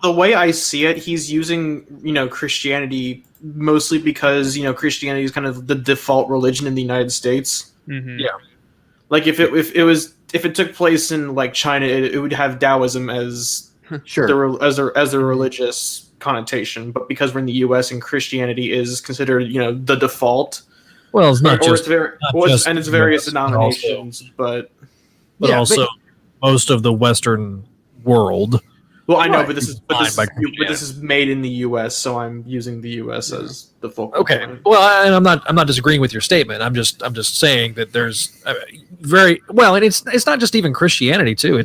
The way I see it, he's using Christianity mostly because Christianity is kind of the default religion in the United States. Mm-hmm. Yeah, if it took place in China, it would have Taoism as as a religious connotation. But because we're in the U.S. and Christianity is considered the default. Well, it's not just it's various denominations, but also. Most of the Western world. Well, I know, but this is made in the U.S., so I'm using the U.S. as the focal point. Okay. Well, and I'm not disagreeing with your statement. I'm just saying that there's very well, and it's not just even Christianity too.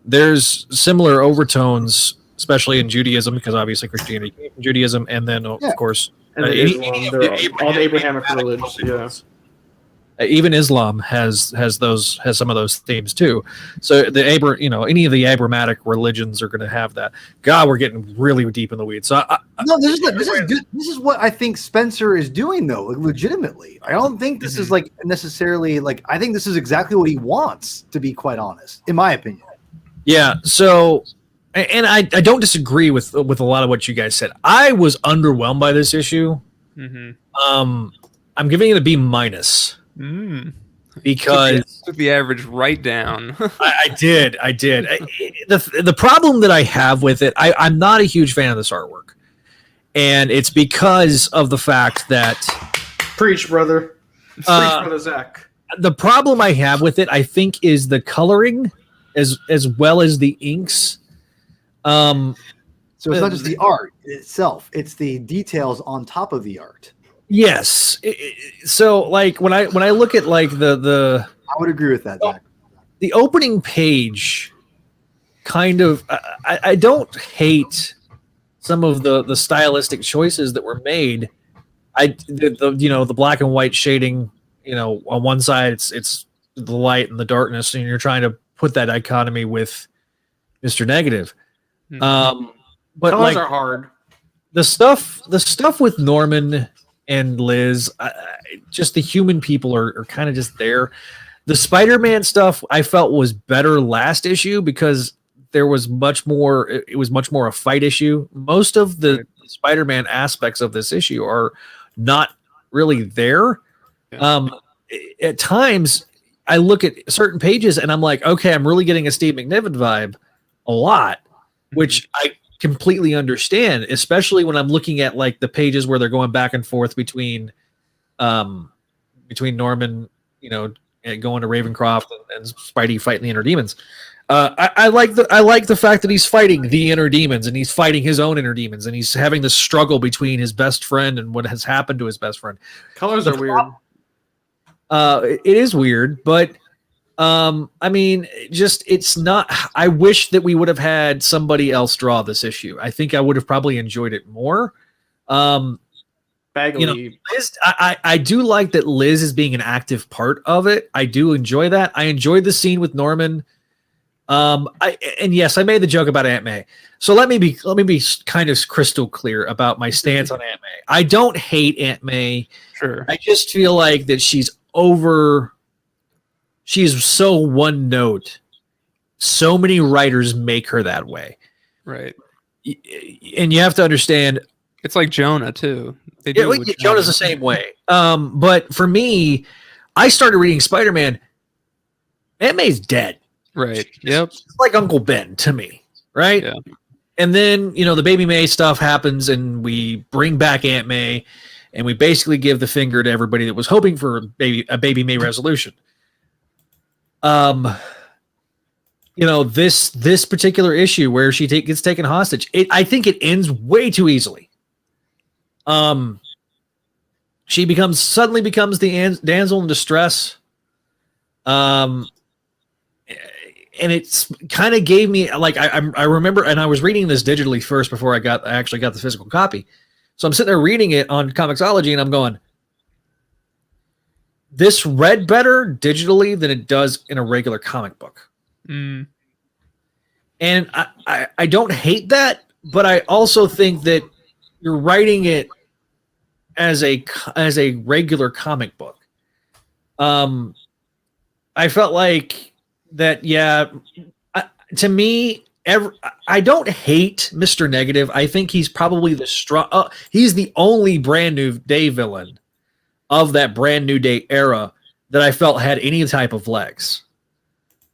There's similar overtones especially in Judaism, because obviously Christianity came from Judaism, and then of course, And Islam, all the Abrahamic religions. Yeah. Even Islam has some of those themes too. So any of the Abrahamic religions are going to have that. God, we're getting really deep in the weeds. So this is good. This is what I think Spencer is doing, though. Like, legitimately, I don't think this is like necessarily like. I think this is exactly what he wants. To be quite honest, in my opinion. Yeah. So, and I don't disagree with a lot of what you guys said. I was underwhelmed by this issue. I'm giving it a B-. Because took the average right down. I did. The problem that I have with it, I'm not a huge fan of this artwork, and it's because of the fact that Preach, brother. Preach, brother Zach. The problem I have with it, I think, is the coloring as well as the inks. So it's not just the art itself; it's the details on top of the art. Yes. So like when I look at like the I would agree with that, Zach. The opening page kind of I don't hate some of the stylistic choices that were made. The black and white shading, on one side it's the light and the darkness, and you're trying to put that dichotomy with Mr. Negative. But colors are hard. The stuff with Norman and Liz, just the human people are kind of just there. The Spider-Man stuff I felt was better last issue because there was much more. It was much more a fight issue. Most of the Spider-Man aspects of this issue are not really there. Yeah. At times, I look at certain pages and I'm like, okay, I'm really getting a Steve McNiven vibe a lot, which I completely understand, especially when I'm looking at like the pages where they're going back and forth between Norman, going to Ravencroft and Spidey fighting the inner demons. I like the fact that he's fighting the inner demons and he's fighting his own inner demons and he's having this struggle between his best friend and what has happened to his best friend. Colors are weird. It is weird, but it's not. I wish that we would have had somebody else draw this issue. I think I would have probably enjoyed it more. Bagley. Liz, I do like that Liz is being an active part of it. I do enjoy that. I enjoyed the scene with Norman. Yes, I made the joke about Aunt May. So let me be kind of crystal clear about my stance on Aunt May. I don't hate Aunt May. Sure. I just feel like that she's so one note. So many writers make her that way. Right. And you have to understand. It's like Jonah too. Jonah's the same way. But for me, I started reading Spider-Man. Aunt May's dead. Right. Yep. It's like Uncle Ben to me. Right. Yeah. And then, the Baby May stuff happens and we bring back Aunt May and we basically give the finger to everybody that was hoping for a Baby May resolution. This particular issue where she gets taken hostage, I think it ends way too easily. She suddenly becomes the damsel in distress. And it's kind of gave me I remember, and I was reading this digitally first before I actually got the physical copy. So I'm sitting there reading it on Comixology and I'm going, this read better digitally than it does in a regular comic book. And I don't hate that, but I also think that you're writing it as a regular comic book. I felt like that. Yeah, to me, I don't hate Mr. Negative. I think he's probably he's the only Brand New Day villain of that Brand New Day era that I felt had any type of legs.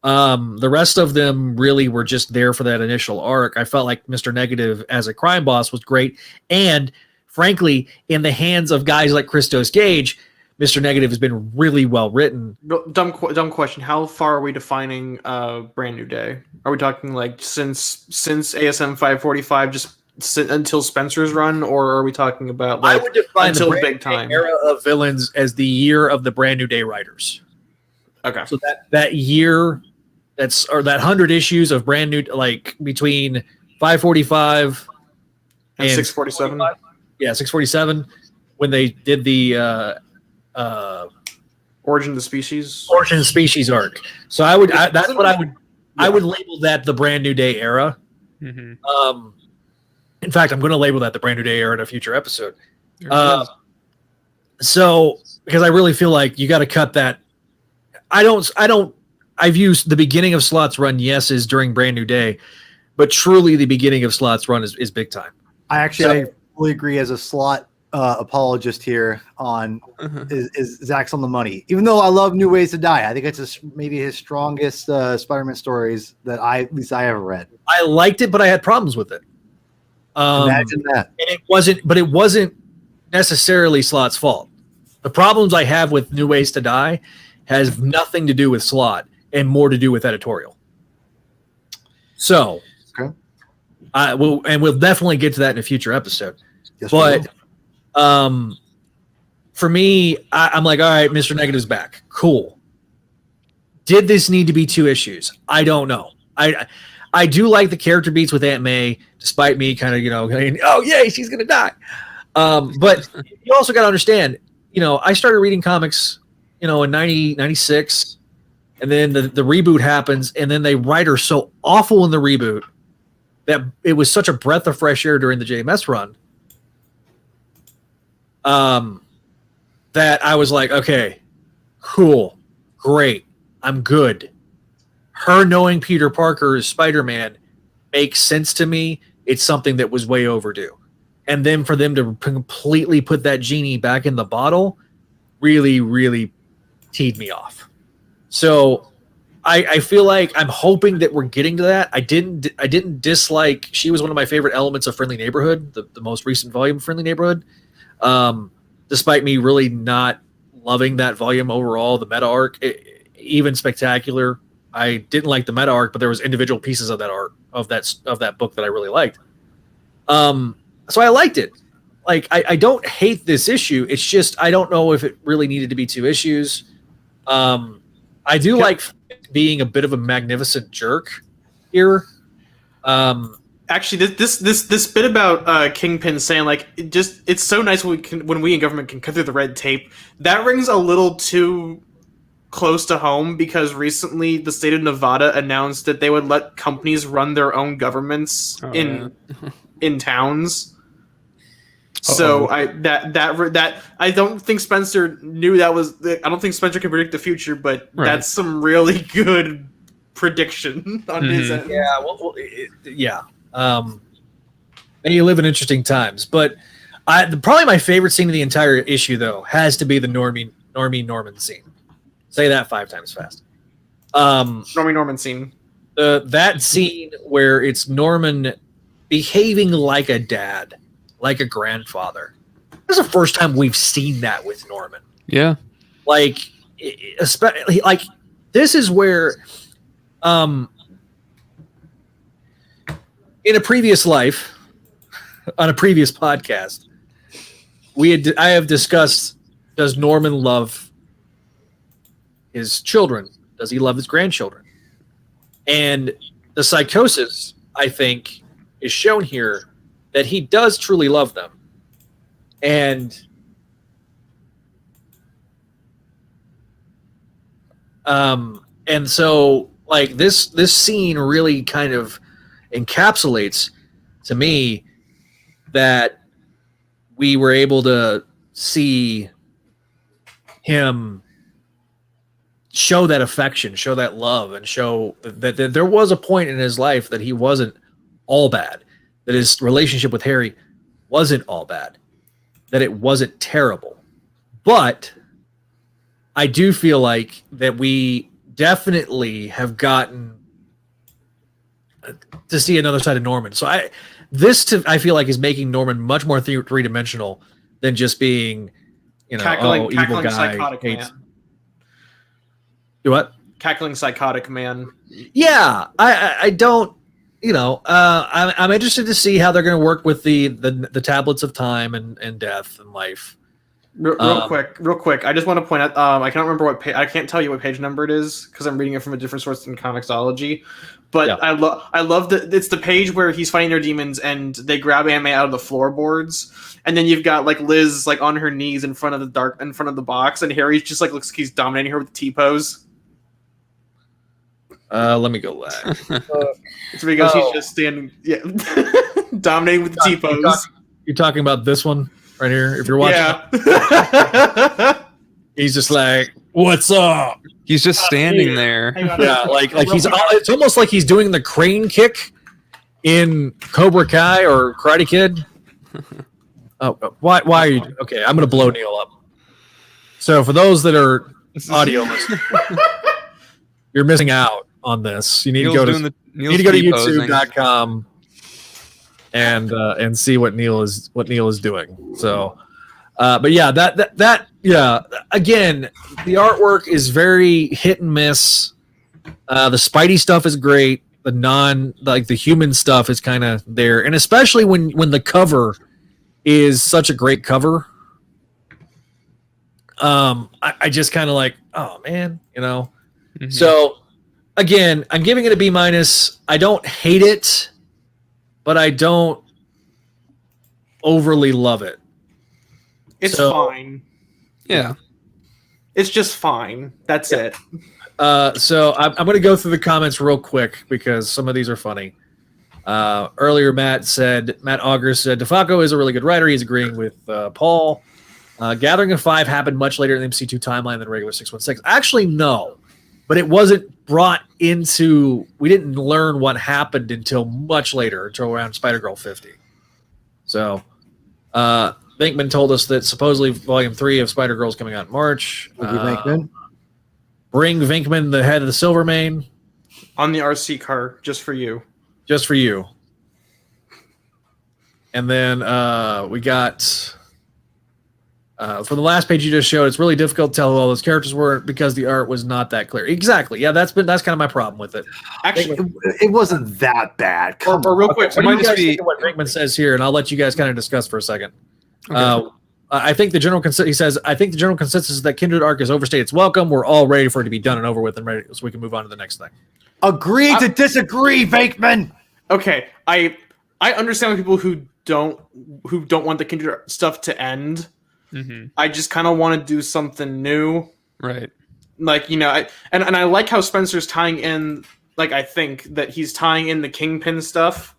The rest of them really were just there for that initial arc. I felt like Mr. Negative as a crime boss was great. And frankly, in the hands of guys like Christos Gage, Mr. Negative has been really well written. Dumb question. How far are we defining Brand New Day? Are we talking like since ASM 545 just until Spencer's run, or are we talking about like I would define until the big time era of villains as the year of the Brand New Day writers? Okay. So that year, that 100 issues of Brand New, like between 545 And 647. Yeah, 647 when they did the Origin of the Species. Origin of the Species arc. So that's what I would label that the Brand New Day era. Mm-hmm. In fact, I'm going to label that the Brand New Day era in a future episode. So because I really feel like you got to cut that. I've used the beginning of Slot's run, yes, is during Brand New Day, but truly the beginning of Slot's run is big time. I fully agree as a Slot apologist here on is Zach's on the money. Even though I love New Ways to Die, I think it's maybe his strongest Spider-Man stories that at least I ever read. I liked it, but I had problems with it. Imagine that. And it wasn't necessarily Slot's fault. The problems I have with New Ways to Die has nothing to do with Slot and more to do with editorial. So, okay. We'll definitely get to that in a future episode. Yes, but for me, I'm like, all right, Mr. Negative's back. Cool. Did this need to be 2 issues? I don't know. I do like the character beats with Aunt May, despite me kind of, going, oh, yay, she's going to die. But you also got to understand, I started reading comics, in 96, and then the reboot happens, and then they write her so awful in the reboot that it was such a breath of fresh air during the JMS run that I was like, okay, cool, great, I'm good. Her knowing Peter Parker is Spider-Man makes sense to me. It's something that was way overdue. And then for them to completely put that genie back in the bottle really, really teed me off. So I feel like I'm hoping that we're getting to that. I didn't dislike. She was one of my favorite elements of Friendly Neighborhood, the most recent volume of Friendly Neighborhood. Despite me really not loving that volume overall, the meta arc, even Spectacular. I didn't like the meta arc, but there was individual pieces of that art of that book that I really liked. So I liked it. Like I don't hate this issue. It's just I don't know if it really needed to be 2 issues. I do like being a bit of a magnificent jerk here. Actually, this bit about Kingpin saying like it's so nice when we in government can cut through the red tape. That rings a little too close to home because recently the state of Nevada announced that they would let companies run their own governments in towns. So I don't think Spencer knew that was. I don't think Spencer can predict the future, but that's some really good prediction on his end. Yeah, and you live in interesting times. But probably my favorite scene of the entire issue, though, has to be the Normie Norman scene. Say that 5 times fast. Normie Norman scene. That scene where it's Norman behaving like a dad. Like a grandfather. This is the first time we've seen that with Norman. Yeah. Like, especially, like, this is where, in a previous life, on a previous podcast, I have discussed, does Norman love his children? Does he love his grandchildren? And the psychosis, I think, is shown here that he does truly love them. And so like this scene really kind of encapsulates to me that we were able to see him show that affection, show that love, and show that there was a point in his life that he wasn't all bad. That his relationship with Harry wasn't all bad, that it wasn't terrible. But I do feel like that we definitely have gotten to see another side of Norman. So I feel like is making Norman much more three-dimensional than just being, cackling evil guy. Psychotic hates. man. Do what? Cackling psychotic man. Yeah, I don't. I'm interested to see how they're going to work with the tablets of time and death and life. Real quick. I just want to point out. I can't remember what I can't tell you what page number it is because I'm reading it from a different source than Comixology. But yeah. I love that it's the page where he's fighting their demons and they grab Aunt May out of the floorboards, and then you've got like Liz like on her knees in front of the box, and Harry just like looks like he's dominating her with the T pose. Let me go back. It's because he's just standing, dominating with the T pose. You're talking about this one right here. If you're watching, he's just like, "What's up?" He's just standing there. Yeah, like he's. It's almost like he's doing the crane kick in Cobra Kai or Karate Kid. Why are you? Okay, I'm gonna blow Neil up. So for those that are audio listeners, you're missing out on this. You need to go to YouTube.com and see what Neil is doing. So, but yeah, that again, the artwork is very hit and miss. The Spidey stuff is great. The human stuff is kind of there, and especially when the cover is such a great cover. I just kind of like, oh man, Mm-hmm. So again, I'm giving it a B-. I don't hate it, but I don't overly love it. It's fine. Yeah. It's just fine. That's it. So I'm going to go through the comments real quick because some of these are funny. Earlier, Matt Auger said, DeFalco is a really good writer. He's agreeing with Paul. Gathering of 5 happened much later in the MC2 timeline than regular 616. Actually, no. But it wasn't brought into... We didn't learn what happened until much later, until around Spider-Girl 50. So, Venkman told us that supposedly Volume 3 of Spider-Girl is coming out in March. Venkman? Bring Venkman, the head of the Silvermane. On the RC car, just for you. Just for you. And then we got... for the last page you just showed, it's really difficult to tell who all those characters were because the art was not that clear. Exactly. Yeah, that's kind of my problem with it. Actually, it wasn't that bad. Or real quick, what do you guys think of what Venkman says here, and I'll let you guys kind of discuss for a second. Okay. I think the general consensus. He says, I think the general consensus is that Kindred arc has overstayed its welcome. We're all ready for it to be done and over with, and ready so we can move on to the next thing. Agree to disagree, Venkman. Okay, I understand people who don't want the Kindred stuff to end. Mm-hmm. I just kind of want to do something new, right? Like I like how Spencer's tying in. Like I think that he's tying in the Kingpin stuff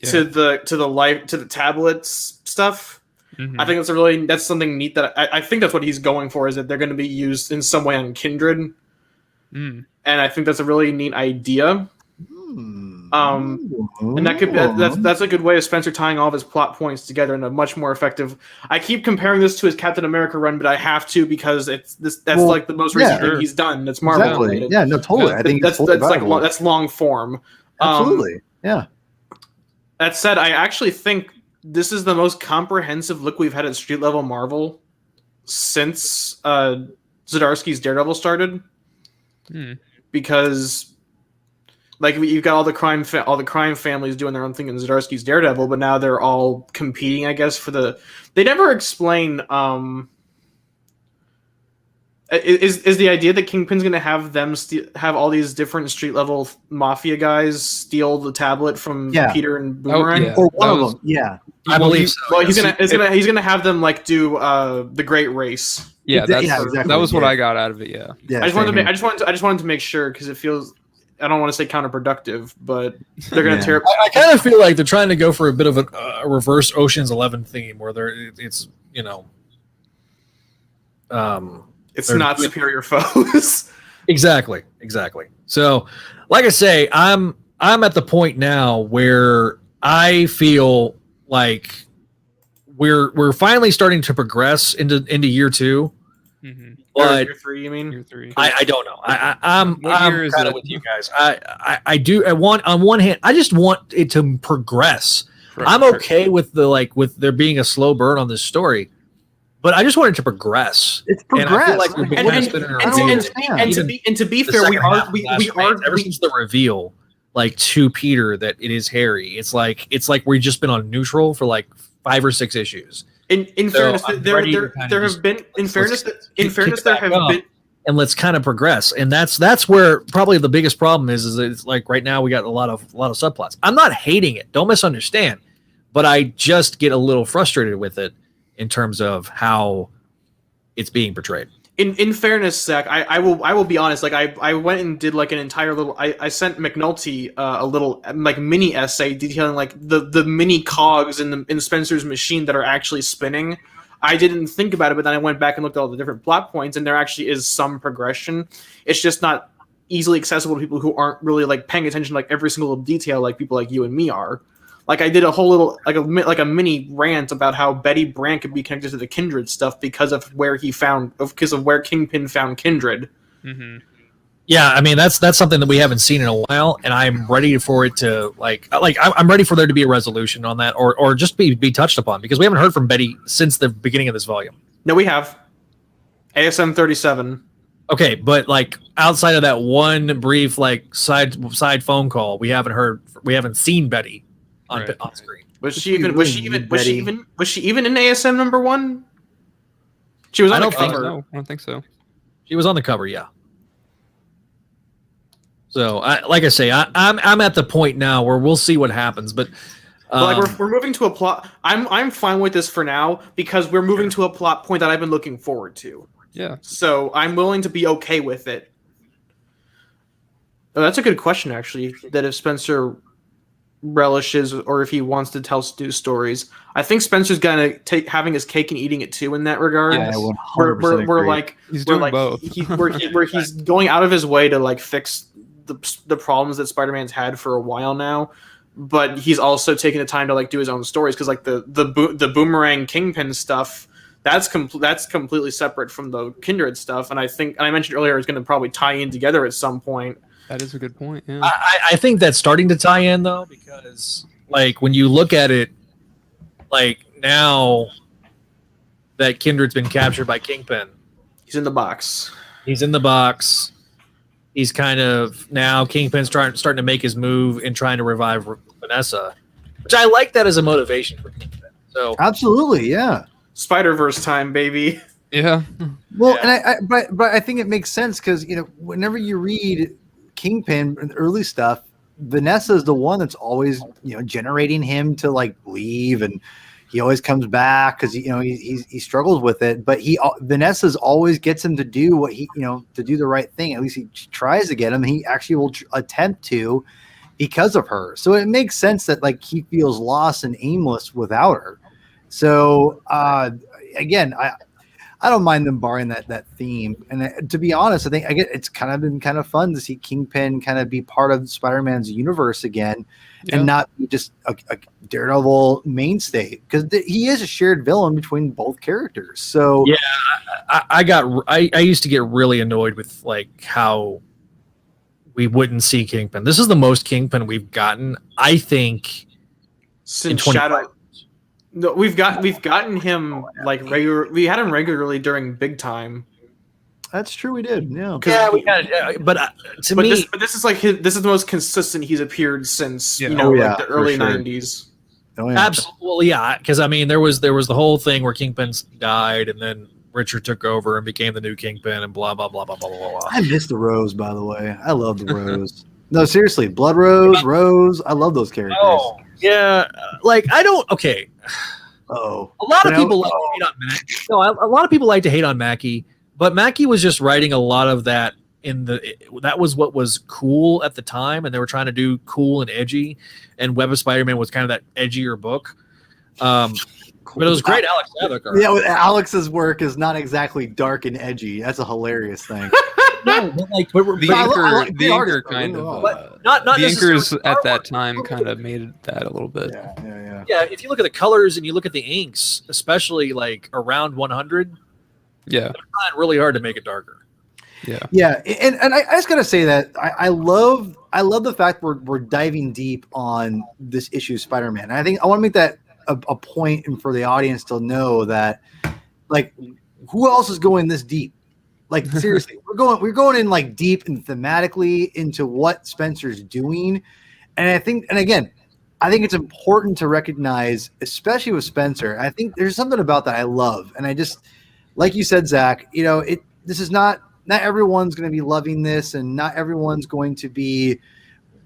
to the tablets stuff. Mm-hmm. I think that's something neat that I think that's what he's going for, is that they're going to be used in some way on Kindred. And I think that's a really neat idea. And that could be, that's a good way of Spencer tying all of his plot points together in a much more effective. I keep comparing this to his Captain America run, but I have to because that's like the most recent thing he's done. That's Marvel related. Yeah, no, totally. I think that's that's long form. Absolutely. Yeah. That said, I actually think this is the most comprehensive look we've had at street level Marvel since Zdarsky's Daredevil started. Because like you've got all the crime families doing their own thing in Zdarsky's Daredevil, but now they're all competing, I guess, for the. They never explain. Is the idea that Kingpin's going to have them have all these different street level mafia guys steal the tablet from Peter and Boomerang? Or one of them? Yeah, I believe so. Well, he's gonna have them like do the Great Race. Yeah, exactly. That was what I got out of it. Yeah. I just wanted to make sure because it feels. I don't want to say counterproductive, but they're going to tear. I kind of feel like they're trying to go for a bit of a reverse Ocean's 11 theme, where it's not superior foes. Exactly. So, like I say, I'm at the point now where I feel like we're finally starting to progress into year 2. Mm-hmm. But year 3, you mean? Year 3. I don't know. I'm kind of with you guys. I do. On one hand, I just want it to progress. I'm okay with with there being a slow burn on this story, but I just want it to progress. It's progressed. And to be fair, we are ever since the reveal, to Peter that it is Harry. It's like we've just been on neutral for 5 or 6 issues. In So fairness, I'm there ready to kind of have been in let's fairness kick it there back have up. been. And let's kind of progress. And that's where probably the biggest problem is it's like right now we got a lot of subplots. I'm not hating it. Don't misunderstand. But I just get a little frustrated with it in terms of how it's being portrayed. In fairness, Zach, I will be honest. Like I went and did like an entire little. I sent McNulty a little like mini essay detailing like the mini cogs in Spencer's machine that are actually spinning. I didn't think about it, but then I went back and looked at all the different plot points, and there actually is some progression. It's just not easily accessible to people who aren't really like paying attention to like every single little detail like people like you and me are. Like I did a whole little like a mini rant about how Betty Brant could be connected to the Kindred stuff because of where Kingpin found Kindred. Mm-hmm. Yeah, I mean that's something that we haven't seen in a while, and I'm ready for it to I'm ready for there to be a resolution on that, or just be touched upon, because we haven't heard from Betty since the beginning of this volume. No, we have ASM 37. Okay, but like outside of that one brief like side phone call, we haven't seen Betty on screen. Was she even in ASM number 1? She was on the cover. No, I don't think so. She was on the cover, yeah. So, like I say, I'm at the point now where we'll see what happens, but like we're moving to a plot. I'm fine with this for now because we're moving to a plot point that I've been looking forward to. Yeah. So I'm willing to be okay with it. Oh, that's a good question, actually. That if Spencer relishes or if he wants to tell new stories, I think Spencer's gonna take having his cake and eating it too in that regard. Yeah, 100% we're agree. like He's doing both. where he's going out of his way to like fix the problems that Spider-Man's had for a while now, but he's also taking the time to like do his own stories because like the Boomerang Kingpin stuff that's completely separate from the Kindred stuff, and I mentioned earlier it's going to probably tie in together at some point. That is a good point. Yeah. I think that's starting to tie in though, because like when you look at it, like now that Kindred's been captured by Kingpin, He's in the box. He's kind of now Kingpin's starting to make his move and trying to revive Vanessa, which I like that as a motivation for Kingpin. So Absolutely, yeah. Spider-Verse time, baby. Yeah. Well, Yeah. and but I think it makes sense because whenever you read Kingpin and early stuff, Vanessa is the one that's always generating him to like leave, and he always comes back because he struggles with it. But Vanessa's always gets him to do what to do the right thing. At least he tries to get him. And he actually will attempt to because of her. So it makes sense that like he feels lost and aimless without her. So again, I don't mind them borrowing that theme. And to be honest, I think it's been kind of fun to see Kingpin kind of be part of Spider-Man's universe again, and not be just a Daredevil mainstay, because he is a shared villain between both characters. So yeah, I used to get really annoyed with like how we wouldn't see Kingpin. This is the most Kingpin we've gotten, I think, since Shadow. No, we've gotten him like regular. We had him regularly during Big Time. that's true, we did. Yeah, Yeah, we got it. But this is like this is the most consistent he's appeared since Yeah. like the for early sure. 90s. Oh, yeah. absolutely, yeah. Because I mean, there was the whole thing where Kingpin died, and then Richard took over and became the new Kingpin, and blah blah blah blah blah blah blah. I miss the Rose, by the way. I love the Rose. No, seriously, Blood Rose. I love those characters. Oh yeah, like I don't. Okay, Oh, a lot of people like to hate on Mackie. No, a lot of people like to hate on Mackie, but Mackie was just writing a lot of that that was what was cool at the time, and they were trying to do cool and edgy, and Web of Spider-Man was kind of that edgier book. But it was great. Alex Savick. Yeah, Alex's work is not exactly dark and edgy. That's a hilarious thing. No, but like The I anchor, good the anchor artists, kind though. of, But not the necessarily anchors at that time kind of made that a little bit. Yeah. Yeah, if you look at the colors and you look at the inks, especially like around 100, Yeah. they're trying really hard to make it darker. Yeah, and I just gotta say that I love the fact we're diving deep on this issue of Spider-Man. And I think I want to make that a point, and for the audience to know that, like, who else is going this deep? Like, seriously, we're going in like deep and thematically into what Spencer's doing, and I think, and again, I think it's important to recognize, especially with Spencer. I think there's something about that I love, and I just, like you said, Zach. This is not everyone's going to be loving this, and not everyone's going to be.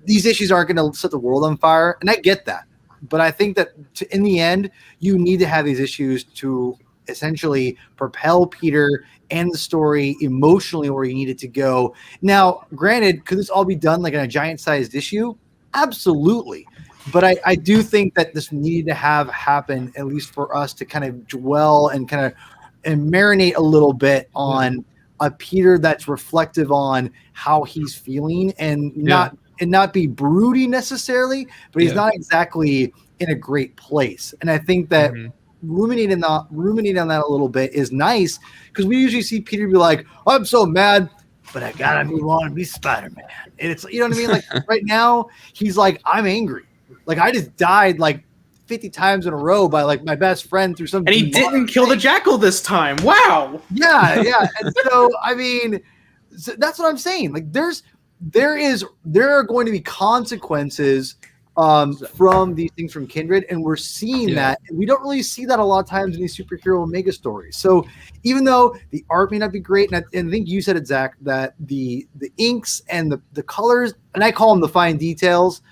These issues aren't going to set the world on fire, and I get that. But I think that in the end, you need to have these issues to essentially propel Peter and the story emotionally where you need it to go. Now, granted, could this all be done like in a giant-sized issue? Absolutely. But I do think that this needed to happen, at least for us to kind of dwell and marinate a little bit on a Peter that's reflective on how he's feeling and not be broody necessarily, but he's not exactly in a great place. And I think that ruminating on that a little bit is nice, because we usually see Peter be like, I'm so mad, but I gotta move on and be Spider-Man. And it's, you know what I mean? Like right now, he's like, I'm angry. Like I just died like 50 times in a row by like my best friend through some. And he didn't kill the jackal this time. Wow. Yeah. And so, I mean, that's what I'm saying. Like there are going to be consequences from these things from Kindred, and we're seeing that. And we don't really see that a lot of times in these superhero Omega stories. So even though the art may not be great, and I think you said it, Zach, that the inks and the colors, and I call them the fine details,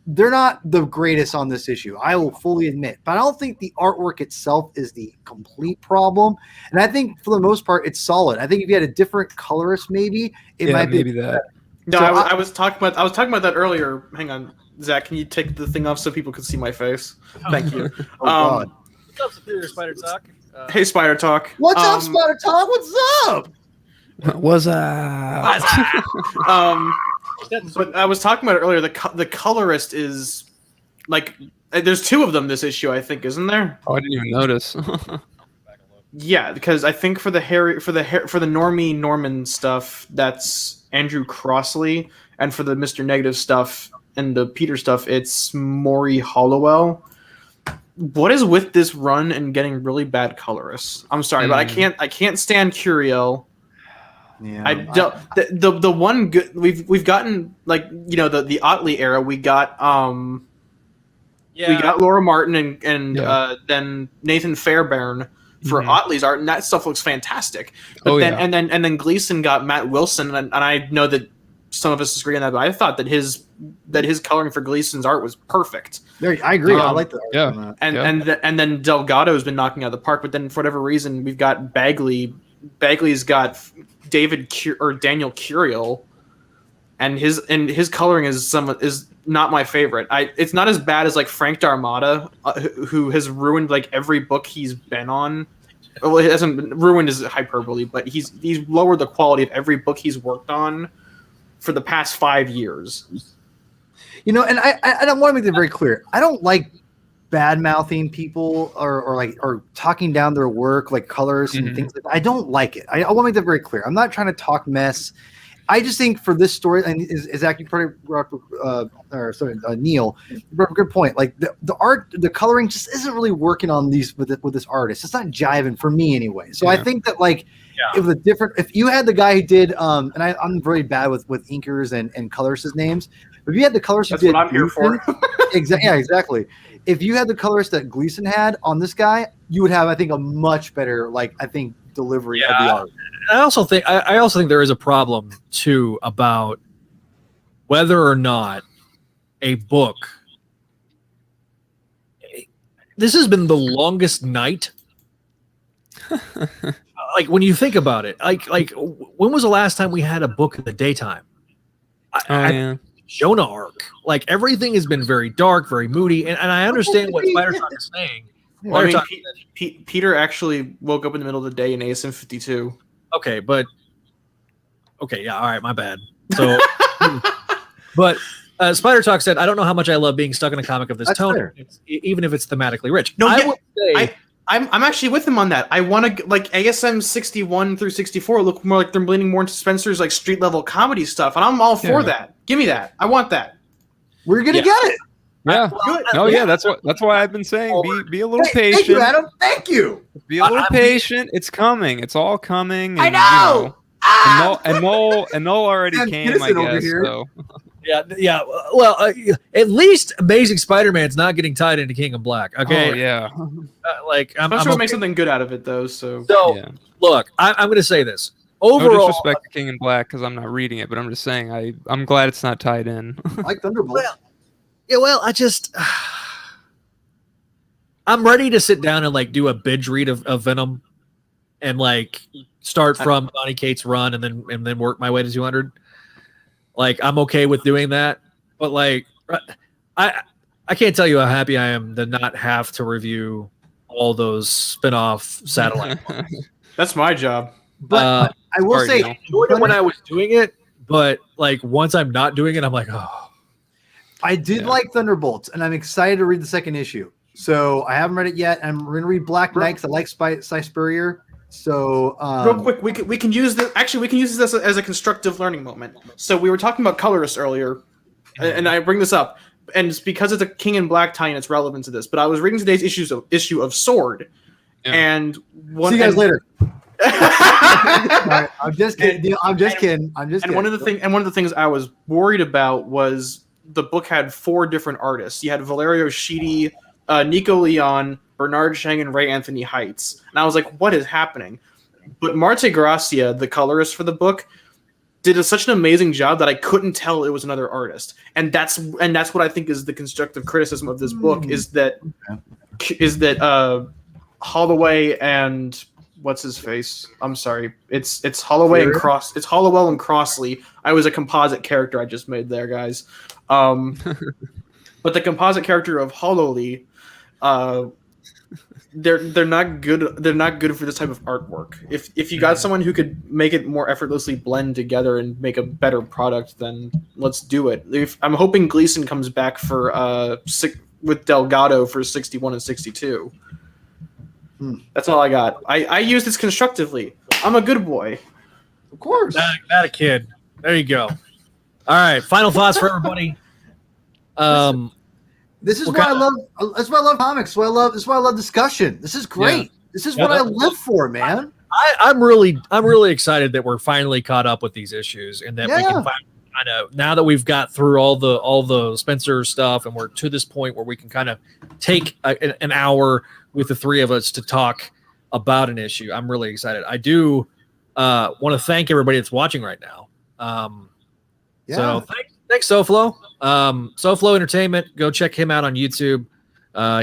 they're not the greatest on this issue. I will fully admit, but I don't think the artwork itself is the complete problem. And I think for the most part, it's solid. I think if you had a different colorist, maybe it might be that. No, So I was talking about that earlier. Hang on, Zach, can you take the thing off so people can see my face? Thank you. God. What's up, Superior Spider Talk? Hey, Spider Talk. What's up, Spider Talk? What's up? What's up? But I was talking about it earlier. The colorist is like, there's two of them this issue, I think, isn't there? Oh, I didn't even notice. Yeah, because I think for the Normie Norman stuff, that's Andrew Crossley, and for the Mr. Negative stuff and the Peter stuff, it's Maury Hollowell. What is with this run and getting really bad colorists? I'm sorry, but I can't stand Curiel. Yeah, I don't. The one good we've gotten, like, you know, the Otley era. We got we got Laura Martin and then Nathan Fairbairn for Otley's art, and that stuff looks fantastic. But then Gleason got Matt Wilson, and I know that some of us disagree on that, but I thought that his coloring for Gleason's art was perfect. I agree. I like that. Yeah, and then Delgado's been knocking out of the park. But then for whatever reason, we've got Bagley. Bagley's got Daniel Curiel, and his coloring is not my favorite. It's not as bad as like Frank D'Armata, who has ruined like every book he's been on. Well, it hasn't ruined is hyperbole, but he's lowered the quality of every book he's worked on for the past 5 years. You know, and I don't want to make that very clear. I don't like bad mouthing people or talking down their work, like colors and things like that. I don't like it. I want to make that very clear. I'm not trying to talk mess. I just think for this story, and Zach, you probably brought up, Neil, you brought up a good point. Like the art, the coloring just isn't really working on these with this artist. It's not jiving for me anyway. So I think that if you had the guy who did, and I'm very bad with inkers and colorists' names, but if you had the colorist who did, what I'm here for. Exactly. If you had the colorist that Gleason had on this guy, you would have, I think, a much better, delivery of the art. I also think there is a problem too about whether or not a book. This has been the longest night. Like when you think about it, like when was the last time we had a book in the daytime? Jonah arc. Like everything has been very dark, very moody, and I understand what Spider-Talk is saying. Well, I mean, Peter actually woke up in the middle of the day in ASM 52. Okay, all right, my bad. So, but Spider-Talk said, "I don't know how much I love being stuck in a comic of this tone, even if it's thematically rich." No, I would say I'm actually with him on that. I want to, like, ASM 61 through 64 look more like they're leaning more into Spencer's like street level comedy stuff, and I'm all for that. Give me that. I want that. We're gonna get it. Yeah. Oh yeah. That's why I've been saying be a little patient. Thank you, Adam. Thank you. Be a little patient. It's coming. It's all coming. And, I know. And Noel already came, I guess. So. Yeah. Well, at least Amazing Spider-Man's not getting tied into King of Black. Okay. Oh, yeah. I'm sure we'll make something good out of it, though. So Yeah. Look, I'm going to say this. No Overall, disrespect to King in Black because I'm not reading it, but I'm just saying I'm glad it's not tied in. I like Thunderbolts. I just I'm ready to sit down and like do a binge read of Venom, and like start from Donny Cates' run and then work my way to 200. Like I'm okay with doing that, but like I can't tell you how happy I am to not have to review all those spin-off satellite ones. that's my job. But I will Sorry, say, Neil. I enjoyed it when I was doing it, but like once I'm not doing it, I'm like, oh. I did like Thunderbolts, and I'm excited to read the second issue. So I haven't read it yet. I'm going to read Black Knight because I like Spurrier. So Real quick, we can use this. Actually, we can use this as a constructive learning moment. So we were talking about colorists earlier, and I bring this up, and it's because it's a King in Black tie-in, it's relevant to this. But I was reading today's issue of Sword, and see you guys later. Right, I'm just kidding. I'm just kidding. And one of the things I was worried about was the book had 4 different artists. You had Valerio Schiti, Nico Leon, Bernard Chang, and Ray Anthony Heights. And I was like, what is happening? But Marte Gracia, the colorist for the book, did such an amazing job that I couldn't tell it was another artist. And that's what I think is the constructive criticism of this book is that Holloway and what's his face? I'm sorry. It's Holloway and Cross. It's Hollowell and Crossley. I was a composite character I just made there, guys. But the composite character of Hollowly, they're not good. They're not good for this type of artwork. If you got someone who could make it more effortlessly blend together and make a better product, then let's do it. I'm hoping Gleason comes back for with Delgado for 61 and 62. That's all I got. I use this constructively. I'm a good boy. Of course. Not a kid. There you go. All right. Final thoughts for everybody. This is why I love. That's why I love comics. This is why I love discussion. This is great. Yeah. This is what I live for, man. I'm really excited that we're finally caught up with these issues, and that we can kind of, now that we've got through all the Spencer stuff, and we're to this point where we can kind of take an hour with the three of us to talk about an issue. I'm really excited. I do want to thank everybody that's watching right now. So thanks SoFlo. SoFlo Entertainment, go check him out on YouTube.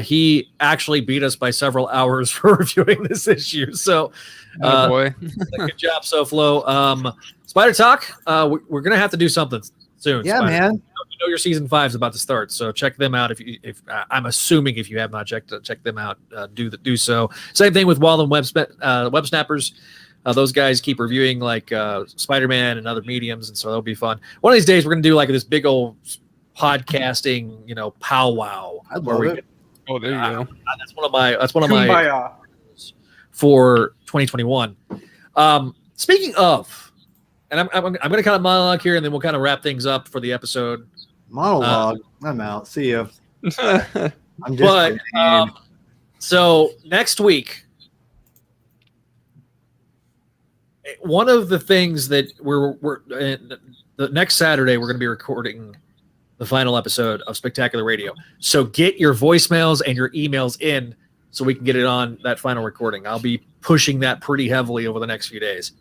He actually beat us by several hours for reviewing this issue. So boy. Good job, SoFlo. Spider Talk, we're going to have to do something soon. Yeah, Spider. man. You know your season 5 is about to start, so check them out. If I'm assuming if you have not check them out, do so. Same thing with Walden Web Snappers. Those guys keep reviewing like Spider-Man and other mediums, and so that'll be fun. One of these days, we're gonna do like this big old podcasting, powwow. I love it. Oh, there you go. That's one of my for 2021. Speaking of, and I'm going to kind of monologue here, and then we'll kind of wrap things up for the episode. Monologue. I'm out. See you. I'm just kidding. So next week, one of the things that we're the next Saturday, we're going to be recording the final episode of Spectacular Radio. So get your voicemails and your emails in so we can get it on that final recording. I'll be pushing that pretty heavily over the next few days.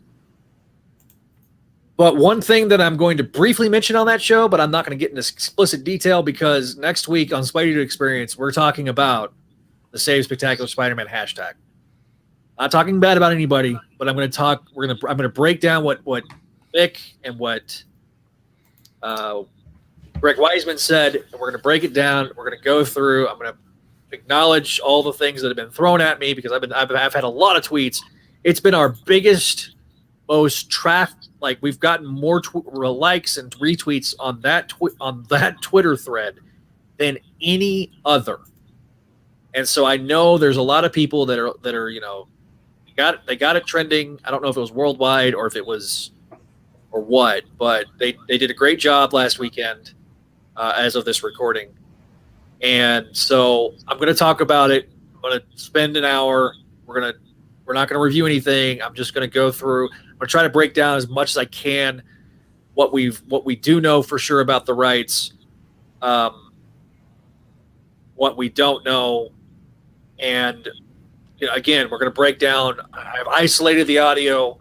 But one thing that I'm going to briefly mention on that show, but I'm not going to get into explicit detail because next week on Spideydude Experience, we're talking about the Save Spectacular Spider-Man hashtag. Not talking bad about anybody, but I'm going to talk. I'm going to break down what Vic and what Greg Wiseman said, and we're going to break it down. We're going to go through. I'm going to acknowledge all the things that have been thrown at me because I've had a lot of tweets. It's been our biggest, most traffic. Like we've gotten more likes and retweets on that Twitter thread than any other. And so I know there's a lot of people that are they got it trending. I don't know if it was worldwide or if it was or what, but they did a great job last weekend as of this recording. And so I'm going to talk about it. I'm going to spend an hour. We're not going to review anything. I'm just going to go through. I'm going to try to break down as much as I can what we do know for sure about the rights, what we don't know, and again, we're going to break down. I've isolated the audio.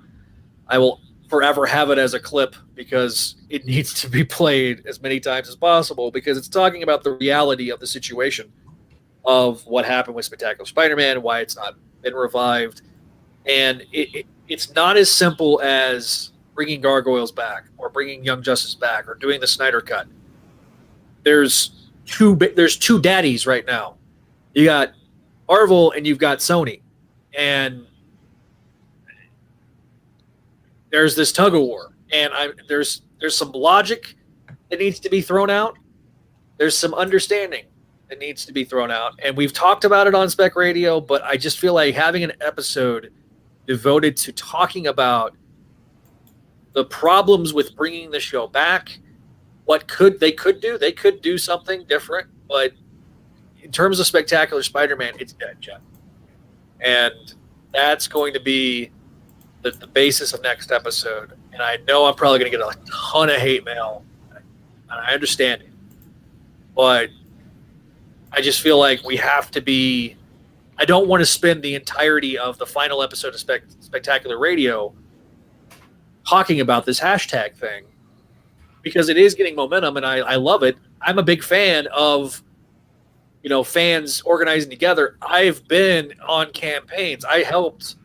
I will forever have it as a clip because it needs to be played as many times as possible because it's talking about the reality of the situation of what happened with Spectacular Spider-Man, why it's not been revived, and it's not as simple as bringing Gargoyles back or bringing Young Justice back or doing the Snyder Cut. There's two daddies right now. You got Marvel and you've got Sony, and there's this tug of war, and there's some logic that needs to be thrown out. There's some understanding that needs to be thrown out, and we've talked about it on Spec Radio, but I just feel like having an episode devoted to talking about the problems with bringing the show back, they could do something different, but in terms of Spectacular Spider-Man, it's dead, Jeff. And that's going to be the basis of next episode. And I know I'm probably going to get a ton of hate mail, and I understand it. But I just feel like we have to be... I don't want to spend the entirety of the final episode of Spectacular Radio talking about this hashtag thing, because it is getting momentum, and I love it. I'm a big fan of fans organizing together. I've been on campaigns. I helped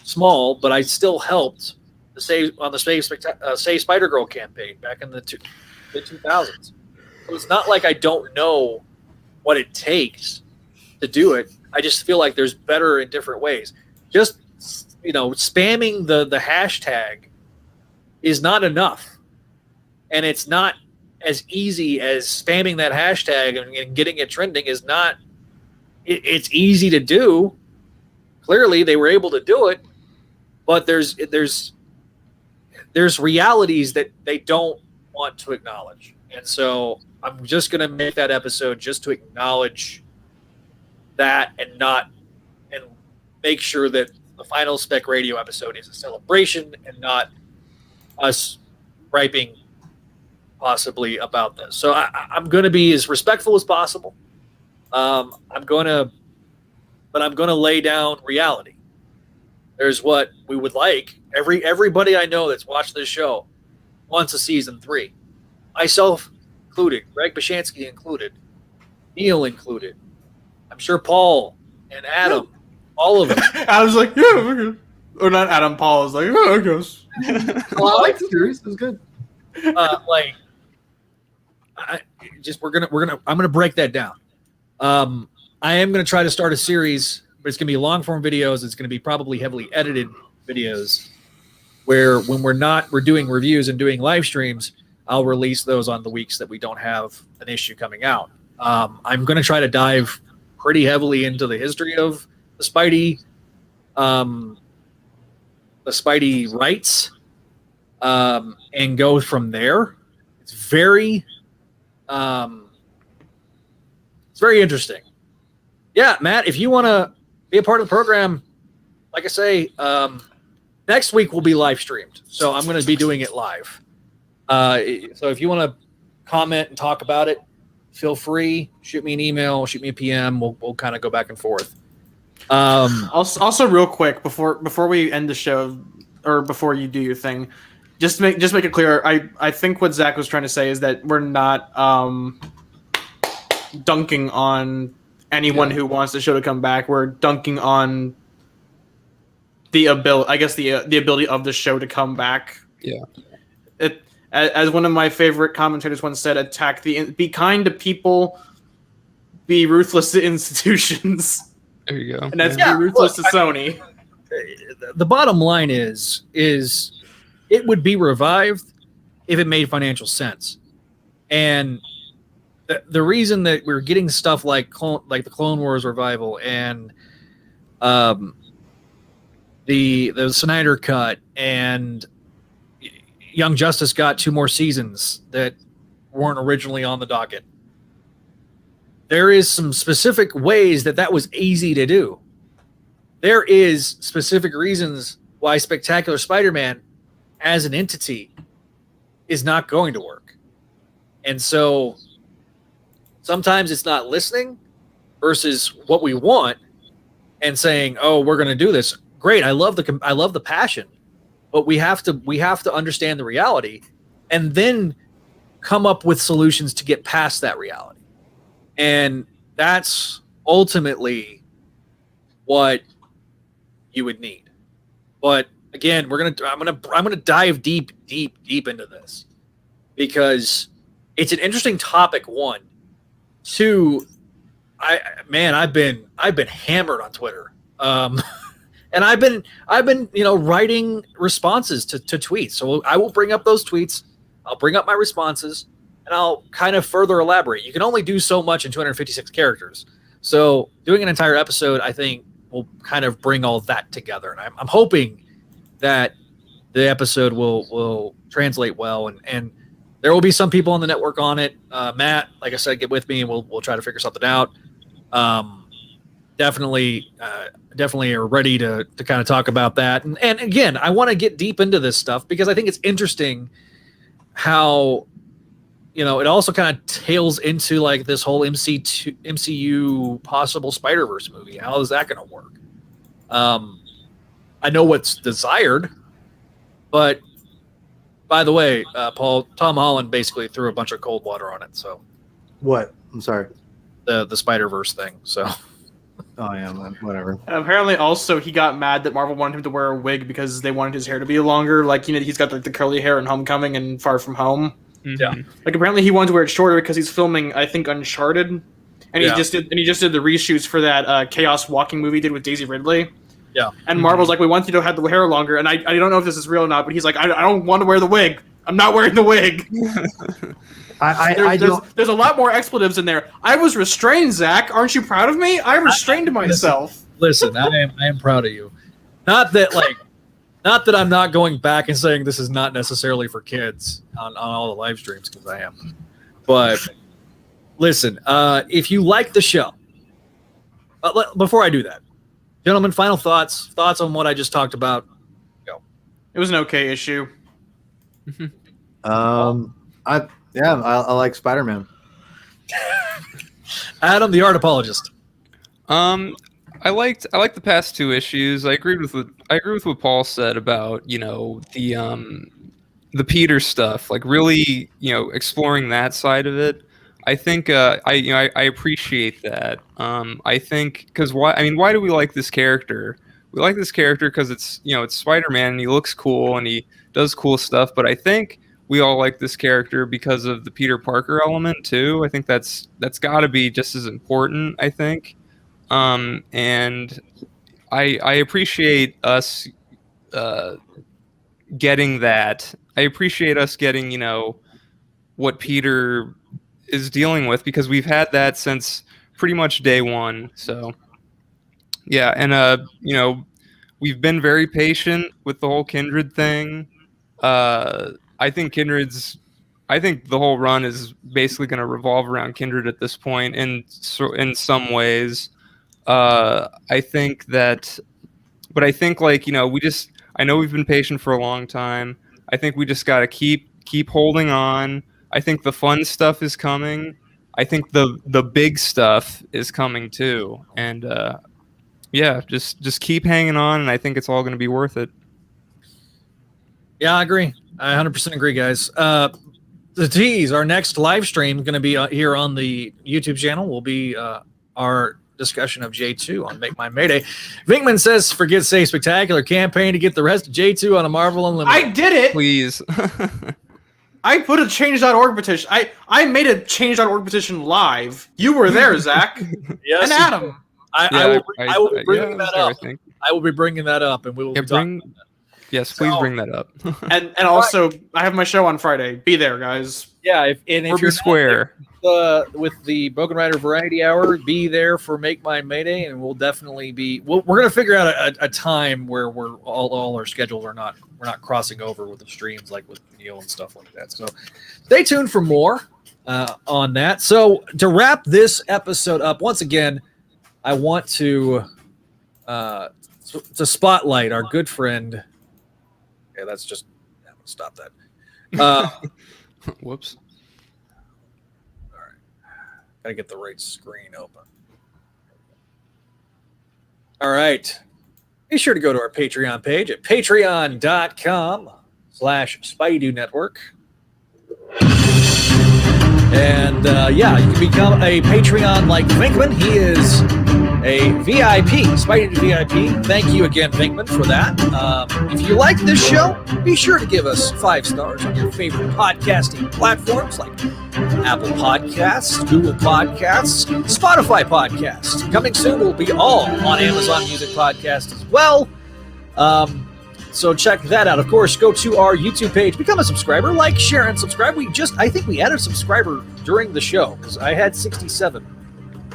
small, but I still helped on the Save Spider-Girl campaign back in the 2000s. So it's not like I don't know what it takes to do it. I just feel like there's better in different ways. Just spamming the hashtag is not enough, and it's not as easy as spamming that hashtag and getting it trending is not. It's easy to do. Clearly, they were able to do it, but there's realities that they don't want to acknowledge, and so I'm just going to make that episode just to acknowledge that and make sure that the final Spec Radio episode is a celebration and not us griping possibly about this. So I'm going to be as respectful as possible. I'm going to lay down reality. There's what we would like. Everybody I know that's watched this show wants a season 3. Myself included, Greg Bashansky included, Neil included. I'm sure Paul and Adam, all of them. Adam's like, yeah, we're good. Or not Adam, Paul is like, oh, I guess. Well, I like the series. It was good. I'm gonna break that down. I am going to try to start a series, but it's going to be long form videos. It's going to be probably heavily edited videos where when we're doing reviews and doing live streams, I'll release those on the weeks that we don't have an issue coming out. I'm going to try to dive pretty heavily into the history of the Spidey rights, and go from there. It's very interesting. Yeah, Matt, if you want to be a part of the program, like I say, next week will be live streamed. So I'm going to be doing it live. So if you want to comment and talk about it, feel free. Shoot me an email, shoot me a PM. We'll kind of go back and forth. Also, real quick before we end the show, or before you do your thing, just make it clear. I think what Zach was trying to say is that we're not dunking on anyone who wants the show to come back. We're dunking on the ability, I guess, the ability of the show to come back. Yeah. As one of my favorite commentators once said, be kind to people, be ruthless to institutions. There you go. And that's be ruthless to Sony. The bottom line is it would be revived if it made financial sense. And the reason that we're getting stuff like the Clone Wars revival and the Snyder Cut and Young Justice got 2 more seasons that weren't originally on the docket. There is some specific ways that was easy to do. There is specific reasons why Spectacular Spider-Man as an entity is not going to work. And so sometimes it's not listening versus what we want and saying, "Oh, we're going to do this." Great. I love the passion, but we have to understand the reality and then come up with solutions to get past that reality. And that's ultimately what you would need. But again, I'm gonna dive deep into this because it's an interesting topic. One, two, I've been hammered on Twitter, and I've been writing responses to tweets. So I will bring up those tweets. I'll bring up my responses, and I'll kind of further elaborate. You can only do so much in 256 characters. So doing an entire episode, I think, will kind of bring all that together. And I'm hoping that the episode will translate well. And there will be some people on the network on it. Matt, like I said, get with me and we'll try to figure something out. Definitely are ready to kind of talk about that. And again, I want to get deep into this stuff because I think it's interesting how, it also kind of tails into like this whole MCU possible Spider-Verse movie. How is that going to work? I know what's desired, but by the way, Paul, Tom Holland basically threw a bunch of cold water on it. So what? I'm sorry. The Spider-Verse thing. So. Oh yeah, man, whatever. Apparently, also he got mad that Marvel wanted him to wear a wig because they wanted his hair to be longer. Like he's got the curly hair in Homecoming and Far From Home. Yeah. Like apparently he wanted to wear it shorter because he's filming, I think, Uncharted, and he just did the reshoots for that Chaos Walking movie he did with Daisy Ridley. Yeah. And Marvel's like, we want you to have the hair longer, and I don't know if this is real or not, but he's like, I don't want to wear the wig. I'm not wearing the wig. There's a lot more expletives in there. I was restrained, Zach. Aren't you proud of me? I restrained myself. Listen, I am proud of you. Not that I'm not going back and saying this is not necessarily for kids on all the live streams, because I am. But listen, if you like the show, before I do that, gentlemen, final thoughts on what I just talked about. Go. It was an okay issue. I like Spider-Man. Adam, the art apologist. I liked the past two issues. I agree with what Paul said about the Peter stuff, like really exploring that side of it. I think I appreciate that. I think because why do we like this character? We like this character because it's Spider-Man and he looks cool and he does cool stuff. But I think we all like this character because of the Peter Parker element too. I think that's got to be just as important. I think. And I appreciate us getting that. I appreciate us getting, what Peter is dealing with, because we've had that since pretty much day one. So, yeah. And, we've been very patient with the whole Kindred thing. I think the whole run is basically going to revolve around Kindred at this point in some ways. I think I know we've been patient for a long time. I think we just got to keep holding on. I think the fun stuff is coming. I think the big stuff is coming too. And just keep hanging on, and I think it's all going to be worth it. Yeah, I agree. I 100% agree, guys. The tease, our next live stream is going to be here on the YouTube channel. Will be our discussion of J2 on Make My Mayday. Vinkman says, forget Say Spectacular campaign to get the rest of J2 on a Marvel Unlimited. I did it! Please. I put a change.org petition. I made a change.org petition live. You were there, Zach. Yes, and Adam. I will be bringing that up. I will be bringing that up, and we will be talking about that. Yes, please bring that up. and also, I have my show on Friday. Be there, guys. Yeah, if you're square with the Bogenrieder Variety Hour, be there for Make My Mayday, and we'll definitely be. We're going to figure out a time where we're all our schedules we're not crossing over with the streams like with Neil and stuff like that. So, stay tuned for more on that. So to wrap this episode up, once again, I want to spotlight our good friend. Yeah, that's just stop that. Whoops. All right. Gotta get the right screen open. All right. Be sure to go to our Patreon page at patreon.com/Spideydude Network. And you can become a Patreon like Vinkman. He is a VIP, Spideydude VIP. Thank you again, Vinkman, for that. If you like this show, be sure to give us 5 stars on your favorite podcasting platforms like Apple Podcasts, Google Podcasts, Spotify Podcasts. Coming soon will be all on Amazon Music Podcast as well. So check that out. Of course, go to our YouTube page, become a subscriber, like, share, and subscribe. I think we added a subscriber during the show because I had 67,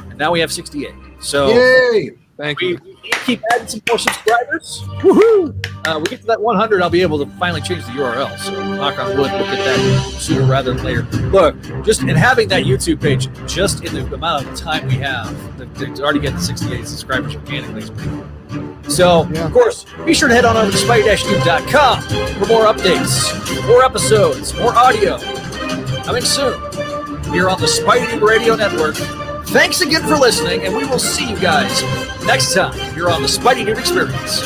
and now we have 68. So Yay! Thank we you. keep adding some more subscribers. Woohoo! We get to that 100, I'll be able to finally change the URL. So knock on wood, we'll get that sooner rather than later. Look, just in having that YouTube page, just in the amount of time we have, to already get 68 subscribers organically is pretty cool. So, of course, be sure to head on over to Spideydude.com for more updates, more episodes, more audio. Coming soon here on the Spideydude Radio Network. Thanks again for listening, and we will see you guys next time here on the Spideydude Experience.